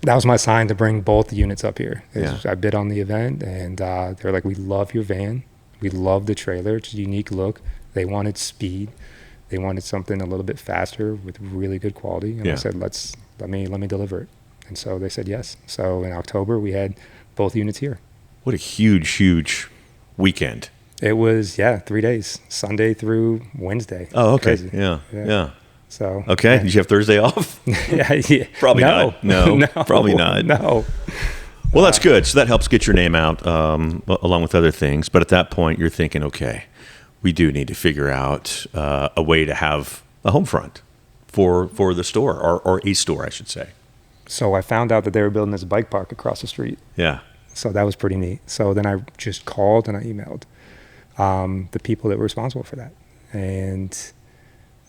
Speaker 9: That was my sign to bring both units up here. I bid on the event, and they were like, "We love your van. We love the trailer. It's a unique look." They wanted speed. They wanted something a little bit faster with really good quality. And I said, let me deliver it. And so they said yes. So in October, we had both units here.
Speaker 2: What a huge weekend.
Speaker 9: It was 3 days, Sunday through Wednesday.
Speaker 2: Oh, okay.
Speaker 9: Crazy.
Speaker 2: Yeah.
Speaker 9: So
Speaker 2: okay. Did you have Thursday off?
Speaker 9: yeah.
Speaker 2: Probably
Speaker 9: No.
Speaker 2: not. No, probably not.
Speaker 9: No.
Speaker 2: Well, that's good. So that helps get your name out along with other things. But at that point, you're thinking, okay, we do need to figure out a way to have a home front for the store or a store, I should say.
Speaker 9: So I found out that they were building this bike park across the street.
Speaker 2: Yeah.
Speaker 9: So that was pretty neat. So then I just called and I emailed the people that were responsible for that. And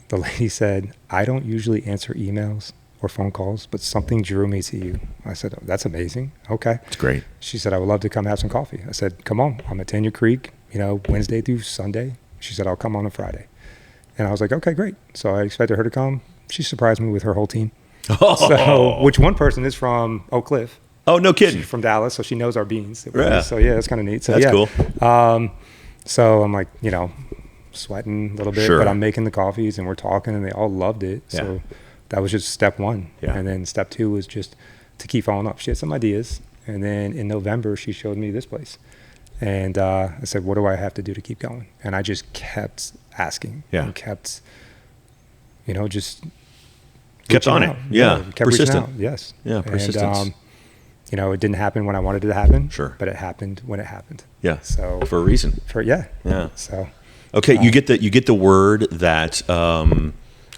Speaker 9: the lady said, I don't usually answer emails or phone calls, but something drew me to you. I said, oh, that's amazing. Okay.
Speaker 2: It's great.
Speaker 9: She said, I would love to come have some coffee. I said, come on. I'm at Tenure Creek, Wednesday through Sunday. She said, I'll come on a Friday. And I was like, okay, great. So I expected her to come. She surprised me with her whole team.
Speaker 2: Oh.
Speaker 9: So, which one person is from Oak Cliff.
Speaker 2: Oh, no kidding.
Speaker 9: She's from Dallas, so she knows our beans.
Speaker 2: Yeah.
Speaker 9: So yeah, that's kind of neat. So
Speaker 2: that's cool.
Speaker 9: So I'm like, sweating a little bit,
Speaker 2: Sure.
Speaker 9: but I'm making the coffees and we're talking and they all loved it.
Speaker 2: Yeah.
Speaker 9: So that was just step one.
Speaker 2: Yeah.
Speaker 9: And then step two was just to keep following up. She had some ideas. And then in November, she showed me this place. And I said, what do I have to do to keep going? And I just kept asking.
Speaker 2: Yeah.
Speaker 9: And kept, just
Speaker 2: kept on it. Yeah.
Speaker 9: Kept
Speaker 2: Persistent.
Speaker 9: reaching out. Yes.
Speaker 2: Yeah. Persistence.
Speaker 9: And, it didn't happen when I wanted it to happen.
Speaker 2: Sure.
Speaker 9: But it happened when it happened.
Speaker 2: Yeah.
Speaker 9: So
Speaker 2: for a reason.
Speaker 9: Yeah.
Speaker 2: So. Okay. You get the word that,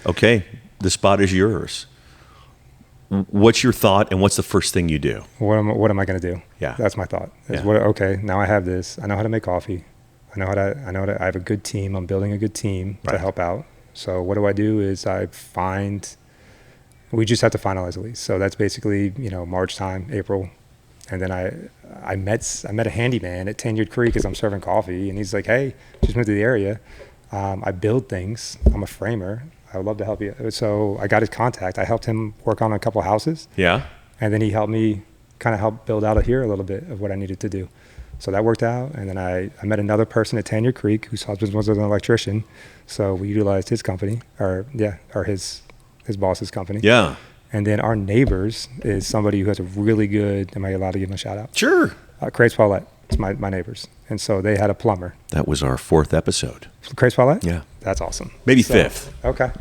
Speaker 2: okay, the spot is yours. What's your thought and what's the first thing you do?
Speaker 9: What am I going to do?
Speaker 2: Yeah.
Speaker 9: That's my thought.
Speaker 2: Yeah.
Speaker 9: Okay, now I have this. I know how to make coffee. I I have a good team. I'm building a good team to help out. So what I do is we just have to finalize the lease. So that's basically, March time, April. And then I met a handyman at Tenure Creek as I'm serving coffee. And he's like, hey, just moved to the area. I build things. I'm a framer. I would love to help you. So I got his contact. I helped him work on a couple houses.
Speaker 2: Yeah.
Speaker 9: And then he helped me kind of help build out here a little bit of what I needed to do. So that worked out. And then I met another person at Tenure Creek whose husband was an electrician. So we utilized his company, or his boss's company.
Speaker 2: Yeah.
Speaker 9: And then our neighbors is somebody who has a really good, am I allowed to give him a shout out?
Speaker 2: Sure.
Speaker 9: Craze Paulette. It's my neighbors. And so they had a plumber.
Speaker 2: That was our 4th episode.
Speaker 9: Craze Paulette?
Speaker 2: Yeah.
Speaker 9: That's awesome.
Speaker 2: Maybe 5th.
Speaker 9: Okay.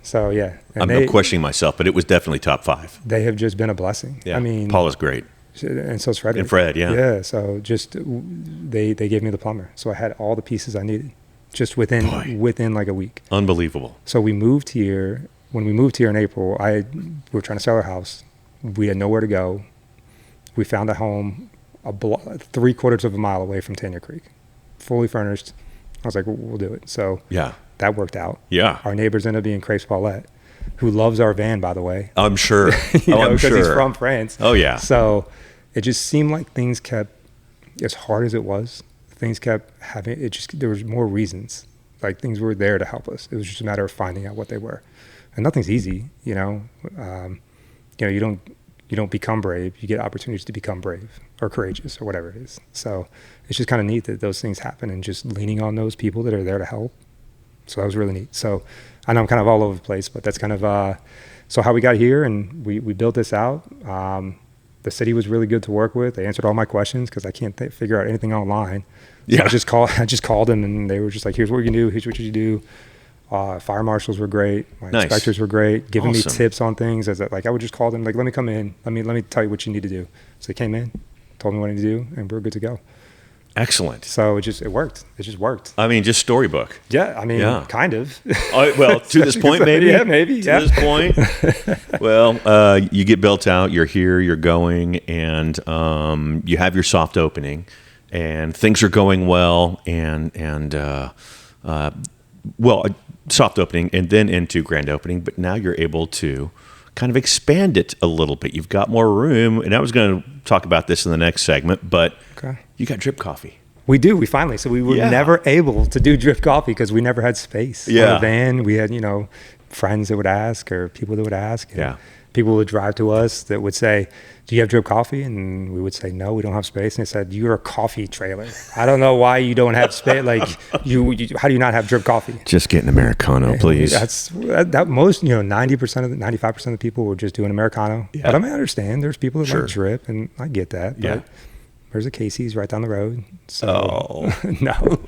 Speaker 9: So yeah. And
Speaker 2: I'm questioning myself, but it was definitely top 5.
Speaker 9: They have just been a blessing.
Speaker 2: Yeah.
Speaker 9: I mean,
Speaker 2: Paul is great.
Speaker 9: And so is Frederick.
Speaker 2: And Fred, yeah.
Speaker 9: Yeah. So just they gave me the plumber. So I had all the pieces I needed just within like a week.
Speaker 2: Unbelievable.
Speaker 9: So we moved here. When we moved here in April, we were trying to sell our house. We had nowhere to go. We found a home 3/4 of a mile away from Tenure Creek, fully furnished. I was like, we'll do it. So
Speaker 2: yeah,
Speaker 9: that worked out.
Speaker 2: Yeah.
Speaker 9: Our neighbors ended up being Craze Paulette, who loves our van, by the way.
Speaker 2: I'm sure.
Speaker 9: Because he's from France.
Speaker 2: Oh, yeah.
Speaker 9: So it just seemed like things kept, as hard as it was, things kept having, there was more reasons. Like things were there to help us. It was just a matter of finding out what they were. And nothing's easy, you don't become brave. You get opportunities to become brave or courageous or whatever it is. So it's just kind of neat that those things happen and just leaning on those people that are there to help. So that was really neat. So I know I'm kind of all over the place, but that's kind of so how we got here, and we built this out. The city was really good to work with. They answered all my questions because I can't figure out anything online. So I just called them, and they were just like, here's what we can do. Here's what you do. Fire marshals were great. My inspectors were great, giving me tips on things. I would just call them, like, let me come in. Let me tell you what you need to do. So they came in, told me what I need to do, and we're good to go.
Speaker 2: Excellent.
Speaker 9: So it worked. It just worked.
Speaker 2: I mean, just storybook.
Speaker 9: Yeah, I mean, kind of.
Speaker 2: Well, to this point, maybe.
Speaker 9: Yeah, maybe.
Speaker 2: To this point. Well, you get built out. You're here. You're going, and you have your soft opening, and things are going well, and soft opening, and then into grand opening. But now you're able to kind of expand it a little bit. You've got more room, and I was going to talk about this in the next segment, but you got drip coffee.
Speaker 9: We do. We finally. So we were never able to do drip coffee because we never had space. In the van, we had, friends that would ask or people that would ask. People would drive to us that would say, do you have drip coffee? And we would say, no, we don't have space. And they said, you're a coffee trailer. I don't know why you don't have space. Like, how do you not have drip coffee?
Speaker 2: Just get an Americano, please.
Speaker 9: That most, 90% of 95% of the people were just doing Americano. But I mean, I understand there's people that like drip, and I get that. But there's a Casey's right down the road. So no.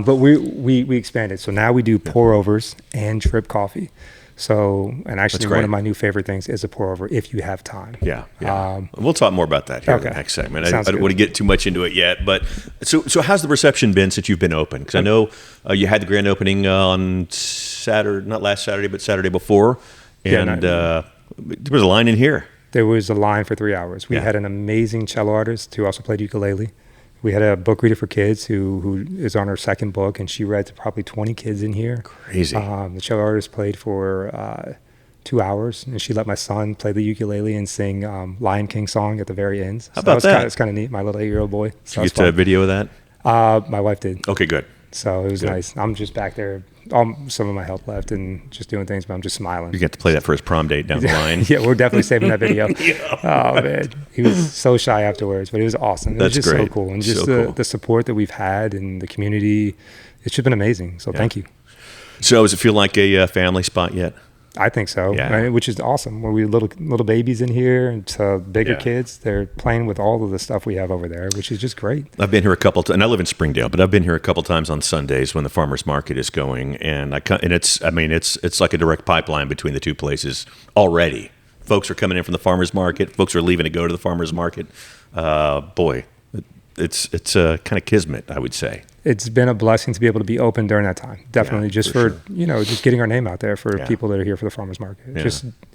Speaker 9: But we expanded. So now we do pour overs and drip coffee. So, and actually one of my new favorite things is a pour over if you have time.
Speaker 2: We'll talk more about that here in the next segment. I don't want to get too much into it yet, but so how's the reception been since you've been open? Because I know you had the grand opening on Saturday, not last Saturday, but Saturday before, and there was a line in here.
Speaker 9: There was a line for 3 hours. We had an amazing cello artist who also played ukulele. We had a book reader for kids who is on her second book, and she read to probably 20 kids in here.
Speaker 2: Crazy.
Speaker 9: The cello artist played for 2 hours, and she let my son play the ukulele and sing Lion King song at the very end. So
Speaker 2: How about that?
Speaker 9: It's kind of neat. My little 8-year-old boy.
Speaker 2: Did you get a video of that?
Speaker 9: My wife did.
Speaker 2: Okay, good.
Speaker 9: So it was nice. I'm just back there. Some of my help left and just doing things, but I'm just smiling.
Speaker 2: You get to play that for his prom date down the line.
Speaker 9: Yeah, we're definitely saving that video. Oh, man. He was so shy afterwards, but it was awesome. It was just
Speaker 2: great.
Speaker 9: so cool. And just the support that we've had in the community, it's just been amazing. So thank you.
Speaker 2: So does it feel like a family spot yet?
Speaker 9: I think so, right? Which is awesome. Where we little babies in here and to bigger kids, they're playing with all of the stuff we have over there, which is just great.
Speaker 2: I've been here a couple times, and I live in Springdale, but I've been here a couple times on Sundays when the farmers market is going, and it's like a direct pipeline between the two places already. Folks are coming in from the farmers market. Folks are leaving to go to the farmers market. It's kind of kismet, I would say.
Speaker 9: It's been a blessing to be able to be open during that time. Definitely, just for just getting our name out there for people that are here for the farmers market. Yeah.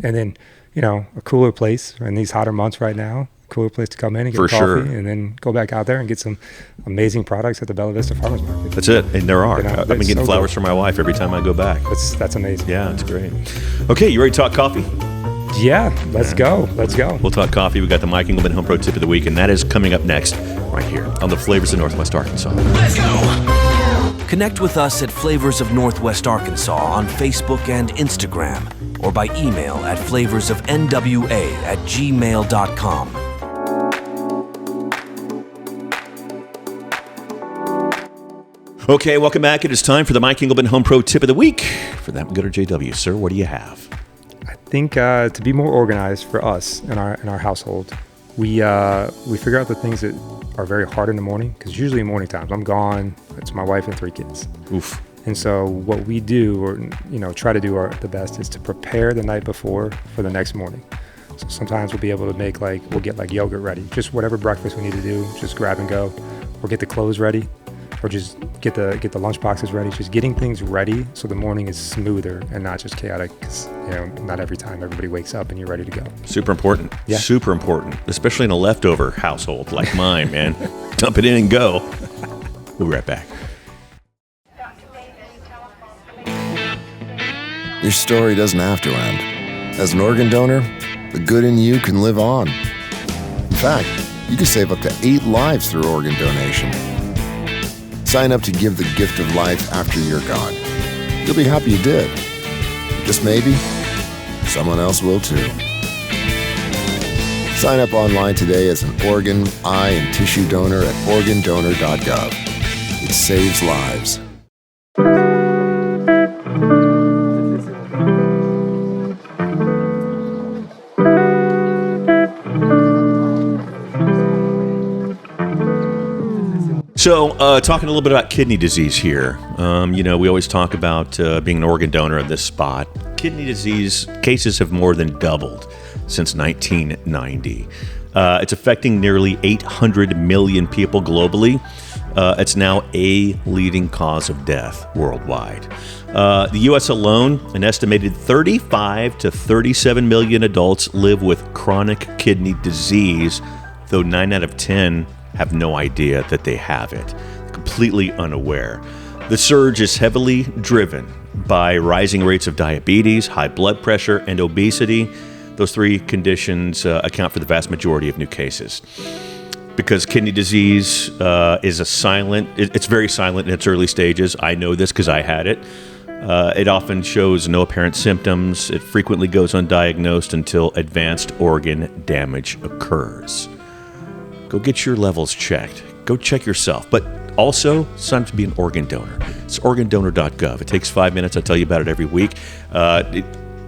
Speaker 9: And then a cooler place in these hotter months right now. Cooler place to come in and get coffee, and then go back out there and get some amazing products at the Bella Vista Farmers Market.
Speaker 2: That's it, and there are. I've been getting flowers for my wife every time I go back.
Speaker 9: That's amazing.
Speaker 2: Yeah, it's great. Okay, you ready to talk coffee?
Speaker 9: Yeah, let's go.
Speaker 2: We'll talk coffee. We got the Mike Engelman Home Pro Tip of the Week, and that is coming up next, right here on the Flavors of Northwest Arkansas.
Speaker 10: Let's go! Connect with us at Flavors of Northwest Arkansas on Facebook and Instagram, or by email at flavorsofnwa@gmail.com.
Speaker 2: Okay, welcome back. It is time for the Mike Engelman Home Pro Tip of the Week. For that, we go to JW. Sir, what do you have?
Speaker 9: I think to be more organized for us in our household, we figure out the things that are very hard in the morning, because usually in morning times I'm gone. It's my wife and 3 kids.
Speaker 2: Oof.
Speaker 9: And so what we do, or try to do the best, is to prepare the night before for the next morning. So sometimes we'll be able to we'll get yogurt ready, just whatever breakfast we need to do, just grab and go, or get the clothes ready, or just get the lunch boxes ready. Just getting things ready so the morning is smoother and not just chaotic, because not every time everybody wakes up and you're ready to go.
Speaker 2: Super important. Yeah. Super important, especially in a leftover household like mine, man. Dump it in and go. We'll be right back.
Speaker 11: Your story doesn't have to end. As an organ donor, the good in you can live on. In fact, you can save up to 8 lives through organ donation. Sign up to give the gift of life after you're gone. You'll be happy you did. Just maybe, someone else will too. Sign up online today as an organ, eye, and tissue donor at organdonor.gov. It saves lives.
Speaker 2: So, talking a little bit about kidney disease here. We always talk about being an organ donor at this spot. Kidney disease cases have more than doubled since 1990. It's affecting nearly 800 million people globally. It's now a leading cause of death worldwide. The U.S. alone, an estimated 35 to 37 million adults live with chronic kidney disease, though 9 out of 10 have no idea that they have it, completely unaware. The surge is heavily driven by rising rates of diabetes, high blood pressure, and obesity. Those three conditions account for the vast majority of new cases. Because kidney disease is it's very silent in its early stages. I know this because I had it. It often shows no apparent symptoms. It frequently goes undiagnosed until advanced organ damage occurs. Go get your levels checked. Go check yourself. But also, sign up to be an organ donor. It's organdonor.gov. It takes 5 minutes. I tell you about it every week.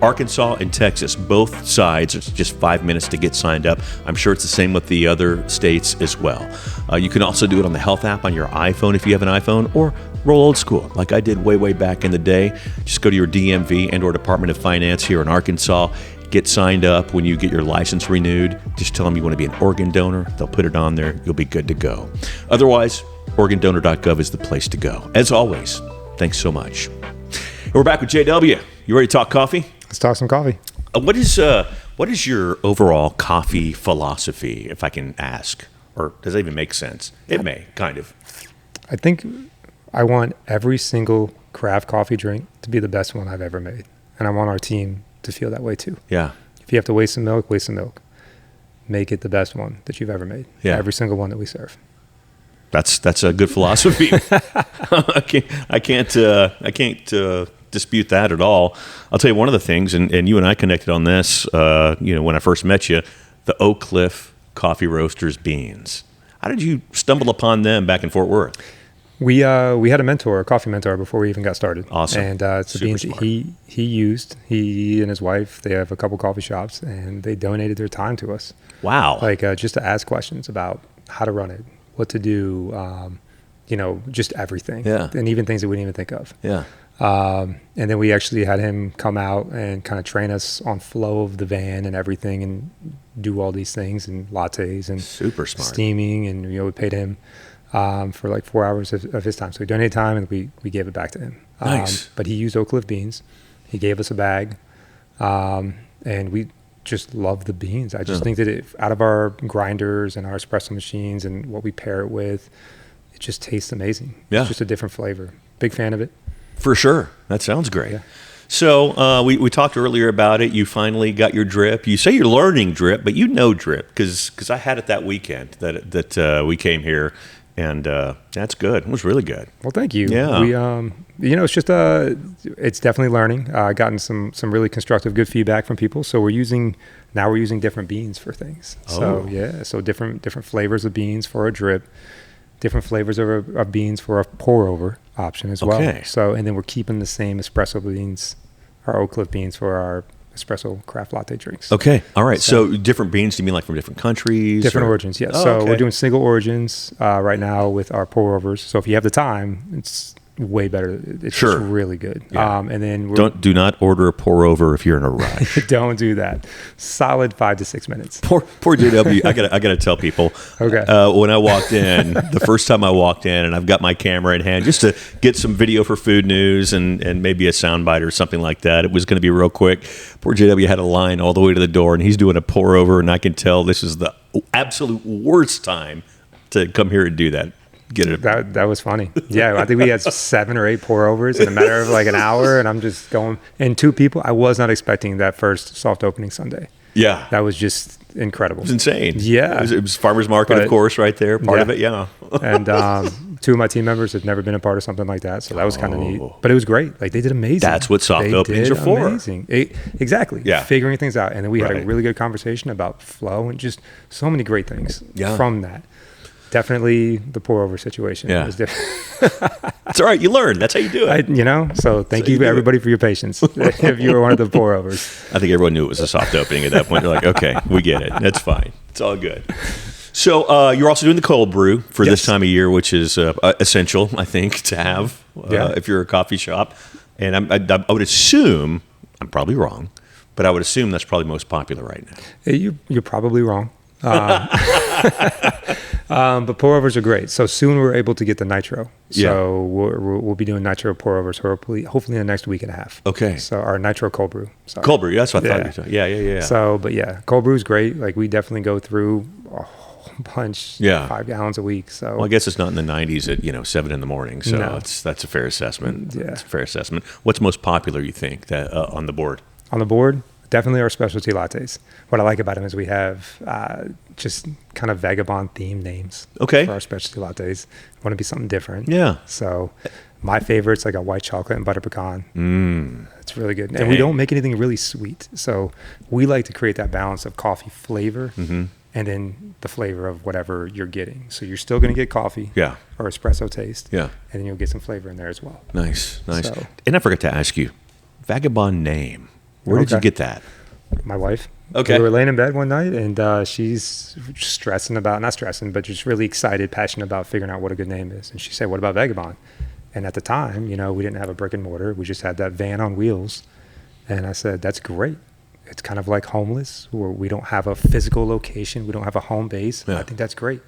Speaker 2: Arkansas and Texas, both sides, it's just 5 minutes to get signed up. I'm sure it's the same with the other states as well. You can also do it on the health app on your iPhone if you have an iPhone, or roll old school like I did way back in the day. Just go to your DMV and or Department of Finance here in Arkansas. Get signed up when you get your license renewed. Just tell them you want to be an organ donor. They'll put it on there. You'll be good to go. Otherwise, organdonor.gov is the place to go. As always, thanks so much. And we're back with JW. You ready to talk coffee?
Speaker 9: Let's talk some coffee.
Speaker 2: What is your overall coffee philosophy, if I can ask? Or does that even make sense? It may, kind of.
Speaker 9: I think I want every single craft coffee drink to be the best one I've ever made. And I want our team to feel that way too.
Speaker 2: Yeah.
Speaker 9: If you have to waste some milk, waste some milk. Make it the best one that you've ever made.
Speaker 2: Yeah.
Speaker 9: Every single one that we serve.
Speaker 2: That's a good philosophy. I can't dispute that at all. I'll tell you one of the things, and you and I connected on this, when I first met you, the Oak Cliff Coffee Roasters beans. How did you stumble upon them back in Fort Worth?
Speaker 9: We had a coffee mentor before we even got started.
Speaker 2: Awesome.
Speaker 9: And it's the beans that he used. He and his wife, they have a couple coffee shops, and they donated their time to us.
Speaker 2: Wow.
Speaker 9: Just to ask questions about how to run it, what to do, just everything.
Speaker 2: Yeah.
Speaker 9: And even things that we didn't even think of.
Speaker 2: Yeah.
Speaker 9: And then we actually had him come out and kind of train us on flow of the van and everything, and do all these things, and lattes and
Speaker 2: super smart
Speaker 9: steaming, and we paid him for like 4 hours of his time. So we donated time, and we gave it back to him.
Speaker 2: Nice.
Speaker 9: But he used Oak Cliff beans. He gave us a bag, and we just love the beans. I just think that out of our grinders and our espresso machines and what we pair it with, it just tastes amazing.
Speaker 2: Yeah.
Speaker 9: It's just a different flavor. Big fan of it.
Speaker 2: For sure. That sounds great. Yeah.
Speaker 9: So
Speaker 2: we talked earlier about it. You finally got your drip. You say you're learning drip, but you know drip because I had it that weekend that we came here, and that's good. It was really good.
Speaker 9: Well, thank you.
Speaker 2: Yeah.
Speaker 9: We, it's just it's definitely learning. Gotten some really constructive, good feedback from people. So we're using different beans for things.
Speaker 2: Oh.
Speaker 9: So different flavors of beans for a drip. Different flavors of beans for a pour over option as well.
Speaker 2: Okay.
Speaker 9: So, and then we're keeping the same espresso beans, our Oak Cliff beans for our espresso craft latte drinks.
Speaker 2: Okay. All right. So different beans, do you mean like from different countries?
Speaker 9: Different origins, yes.
Speaker 2: Oh,
Speaker 9: so
Speaker 2: okay.
Speaker 9: we're doing single origins right now with our pour overs. So if you have the time, it's way better. It's
Speaker 2: sure.
Speaker 9: just really good.
Speaker 2: Yeah.
Speaker 9: And then
Speaker 2: do not order a pour over if you're in a rush.
Speaker 9: Don't do that. Solid 5 to 6 minutes.
Speaker 2: Poor JW. I gotta tell people.
Speaker 9: Okay.
Speaker 2: When I walked in, the first time I walked in, and I've got my camera in hand just to get some video for Food News and maybe a soundbite or something like that. It was going to be real quick. Poor JW had a line all the way to the door, and he's doing a pour over, and I can tell this is the absolute worst time to come here and do that. Get it.
Speaker 9: That was funny. Yeah, I think we had 7 or 8 pour overs in a matter of like an hour, and I'm just going. And 2 people, I was not expecting that first soft opening Sunday.
Speaker 2: Yeah,
Speaker 9: that was just incredible.
Speaker 2: It was insane.
Speaker 9: Yeah,
Speaker 2: it was farmers market, of course, right there. Part of it, yeah.
Speaker 9: And 2 of my team members had never been a part of something like that, so that was kind of neat. But it was great. Like they did amazing.
Speaker 2: That's what soft openings are for.
Speaker 9: Amazing. Exactly.
Speaker 2: Yeah,
Speaker 9: figuring things out, and then we had a really good conversation about flow and just so many great things from that. Definitely the pour over situation.
Speaker 2: Yeah.
Speaker 9: Was different.
Speaker 2: It's all right. You learn. That's how you do it.
Speaker 9: So thank you everybody for your patience. If you were one of the pour overs.
Speaker 2: I think everyone knew it was a soft opening at that point. They're like, okay, we get it. That's fine. It's all good. So you're also doing the cold brew for this time of year, which is essential, I think, to have if you're a coffee shop. And I would assume, I'm probably wrong, but I would assume that's probably most popular right now.
Speaker 9: You're probably wrong. But pour overs are great. So soon we're able to get the nitro. So we'll be doing nitro pour overs hopefully in the next week and a half.
Speaker 2: Okay.
Speaker 9: So our nitro cold brew. Sorry.
Speaker 2: Cold brew. That's what I thought you were talking. Yeah.
Speaker 9: So, but cold brew is great. Like we definitely go through a whole bunch. 5 gallons a week. So
Speaker 2: I guess it's not in the 90s at 7 in the morning. So that's a fair assessment.
Speaker 9: Yeah.
Speaker 2: That's a fair assessment. What's most popular, you think, that on the board?
Speaker 9: On the board, definitely our specialty lattes. What I like about them is we have just kind of vagabond themed names for our specialty lattes. Want to be something different.
Speaker 2: Yeah.
Speaker 9: So my favorite's like a white chocolate and butter pecan. It's really good. And we don't make anything really sweet. So we like to create that balance of coffee flavor and then the flavor of whatever you're getting. So you're still going to get coffee or espresso taste.
Speaker 2: Yeah.
Speaker 9: And then you'll get some flavor in there as well.
Speaker 2: Nice.
Speaker 9: So,
Speaker 2: and I forgot to ask you, Vagabond name. Where did you get that?
Speaker 9: My wife.
Speaker 2: Okay.
Speaker 9: We were laying in bed one night and she's not stressing, but just really excited, passionate about figuring out what a good name is. And she said, what about Vagabond? And at the time, we didn't have a brick and mortar. We just had that van on wheels. And I said, that's great. It's kind of like homeless, where we don't have a physical location. We don't have a home base. I think that's great.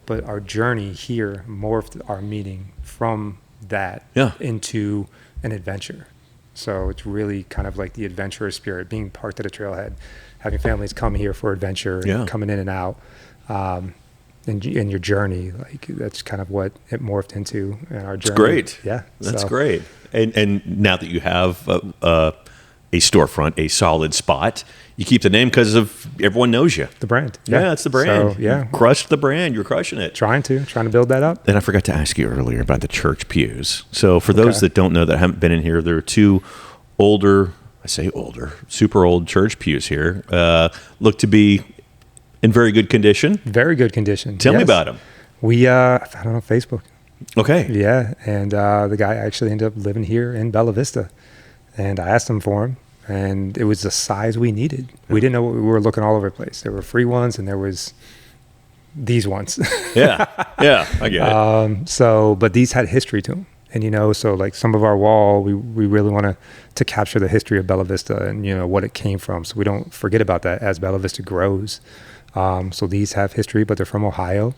Speaker 9: But our journey here morphed our meaning from that into an adventure. So it's really kind of like the adventurous spirit, being parked at a trailhead, having families come here for adventure, coming in and out, and your journey. Like that's kind of what it morphed into in our journey.
Speaker 2: It's great.
Speaker 9: Yeah,
Speaker 2: that's great. And now that you have a storefront, a solid spot, you keep the name because of everyone knows you.
Speaker 9: The brand.
Speaker 2: Yeah, it's the brand.
Speaker 9: So, yeah.
Speaker 2: You crushed the brand. You're crushing it.
Speaker 9: Trying to build that up.
Speaker 2: And I forgot to ask you earlier about the church pews. So for those that don't know, that haven't been in here, there are 2 super old church pews here. Look to be in very good condition.
Speaker 9: Very good condition.
Speaker 2: Tell me about them.
Speaker 9: We found it on Facebook.
Speaker 2: Okay.
Speaker 9: Yeah, and the guy actually ended up living here in Bella Vista. And I asked him for him, and it was the size we needed. We didn't know what we were looking all over the place. There were free ones, and there was these ones.
Speaker 2: Yeah, I get it.
Speaker 9: But these had history to them. And, so like some of our wall, we really want to capture the history of Bella Vista and, what it came from. So we don't forget about that as Bella Vista grows. So these have history, but they're from Ohio.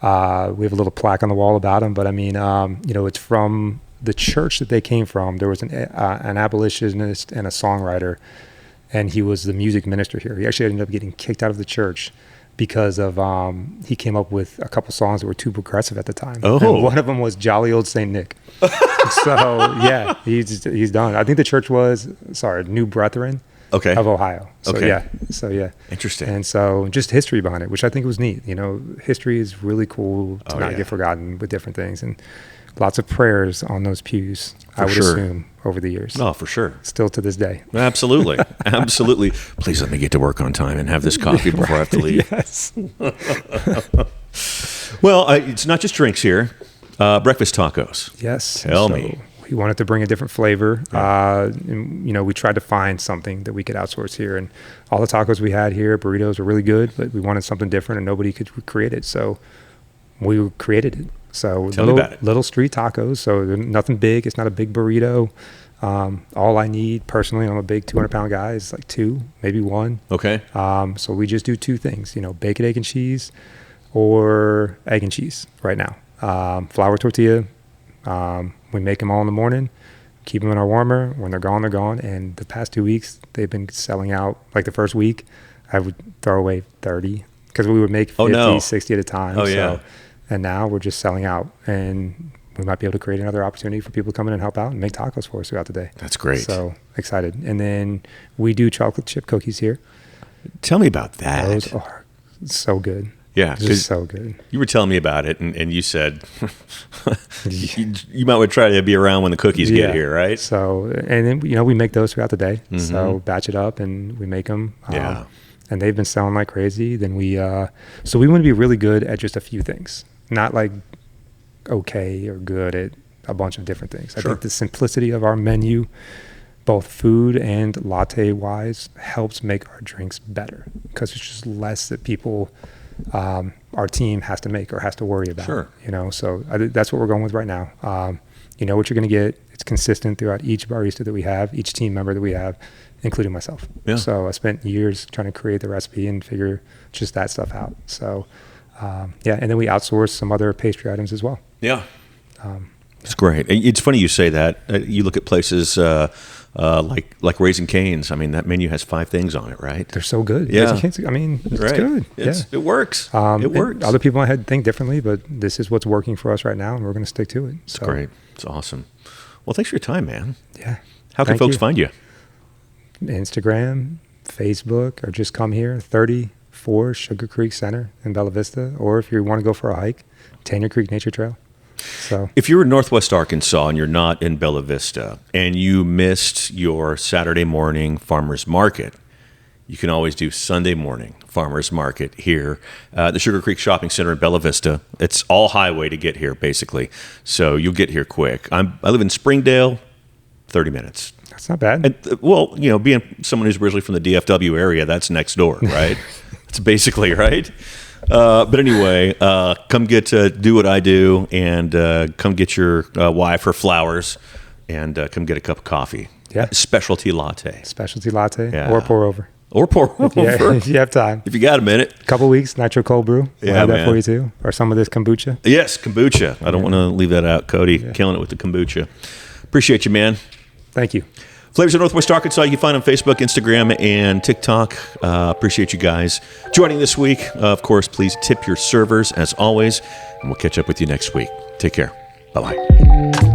Speaker 9: We have a little plaque on the wall about them, but I mean, it's from the church that they came from. There was an abolitionist and a songwriter, and he was the music minister here. He actually ended up getting kicked out of the church because of he came up with a couple songs that were too progressive at the time. And one of them was Jolly Old Saint Nick. So yeah, he's done. I think the church was New Brethren of Ohio. So yeah.
Speaker 2: Interesting.
Speaker 9: And so just history behind it, which I think was neat. History is really cool to not get forgotten with different things, and lots of prayers on those pews, I would assume, over the years.
Speaker 2: Oh, for sure.
Speaker 9: Still to this day.
Speaker 2: Absolutely. Absolutely. Please let me get to work on time and have this coffee before I have to leave.
Speaker 9: Yes.
Speaker 2: Well, it's not just drinks here. Breakfast tacos.
Speaker 9: Yes.
Speaker 2: Tell me.
Speaker 9: We wanted to bring a different flavor. We tried to find something that we could outsource here. And all the tacos we had here, burritos, were really good, but we wanted something different and nobody could create it. So we created it. So little street tacos. So nothing big. It's not a big burrito. All I need personally, I'm a big 200-pound guy, is like 2, maybe 1.
Speaker 2: Okay.
Speaker 9: So we just do 2 things, bacon, egg, and cheese, or egg and cheese right now. Flour tortilla. We make them all in the morning, keep them in our warmer. When they're gone, they're gone. And the past 2 weeks, they've been selling out. Like the first week, I would throw away 30 because we would make 50, 60 at a time. And now we're just selling out, and we might be able to create another opportunity for people to come in and help out and make tacos for us throughout the day.
Speaker 2: That's great.
Speaker 9: So excited. And then we do chocolate chip cookies here.
Speaker 2: Tell me about that.
Speaker 9: Those are so good.
Speaker 2: Yeah,
Speaker 9: just so good.
Speaker 2: You were telling me about it, and you said you might want to try to be around when the cookies get here, right?
Speaker 9: So, and then we make those throughout the day. Mm-hmm. So batch it up, and we make them. And they've been selling like crazy. Then we want to be really good at just a few things, not like okay or good at a bunch of different things. I think the simplicity of our menu, both food and latte wise, helps make our drinks better because it's just less that people are our team has to make or has to worry about.
Speaker 2: Sure.
Speaker 9: So that's what we're going with right now. You know what you're going to get. It's consistent throughout each barista that we have, each team member that we have, including myself.
Speaker 2: Yeah.
Speaker 9: So I spent years trying to create the recipe and figure just that stuff out. So, and then we outsource some other pastry items as well.
Speaker 2: Yeah. It's great. It's funny you say that. You look at places like Raising Cane's. I mean, that menu has 5 things on it, right?
Speaker 9: They're so good.
Speaker 2: Yeah.
Speaker 9: I mean, it's good.
Speaker 2: It works. It works.
Speaker 9: Other people might think differently, but this is what's working for us right now, and we're going to stick to it.
Speaker 2: It's great. It's awesome. Well, thanks for your time, man.
Speaker 9: Yeah.
Speaker 2: How can folks find you?
Speaker 9: Instagram, Facebook, or just come here, 34 Sugar Creek Center in Bella Vista, or if you want to go for a hike, Tanner Creek Nature Trail. So,
Speaker 2: if you're in Northwest Arkansas and you're not in Bella Vista and you missed your Saturday morning farmers market, you can always do Sunday morning farmers market here at the Sugar Creek Shopping Center in Bella Vista. It's all highway to get here, basically. So you'll get here quick. I live in Springdale, 30 minutes.
Speaker 9: That's not bad.
Speaker 2: And, well, being someone who's originally from the DFW area, that's next door, right? That's basically right. But anyway, come do what I do, and come get your wife her flowers, and come get a cup of coffee.
Speaker 9: Yeah.
Speaker 2: Specialty latte.
Speaker 9: Yeah. Or pour over.
Speaker 2: If
Speaker 9: you have time.
Speaker 2: If you got a minute.
Speaker 9: A couple weeks, nitro cold brew. We'll have that for you too. Or some of this kombucha.
Speaker 2: Yes, kombucha. I don't want to leave that out. Cody, killing it with the kombucha. Appreciate you, man.
Speaker 9: Thank you.
Speaker 2: Flavors of Northwest Arkansas, you can find on Facebook, Instagram, and TikTok. Appreciate you guys joining this week. Of course, please tip your servers as always, and we'll catch up with you next week. Take care. Bye-bye.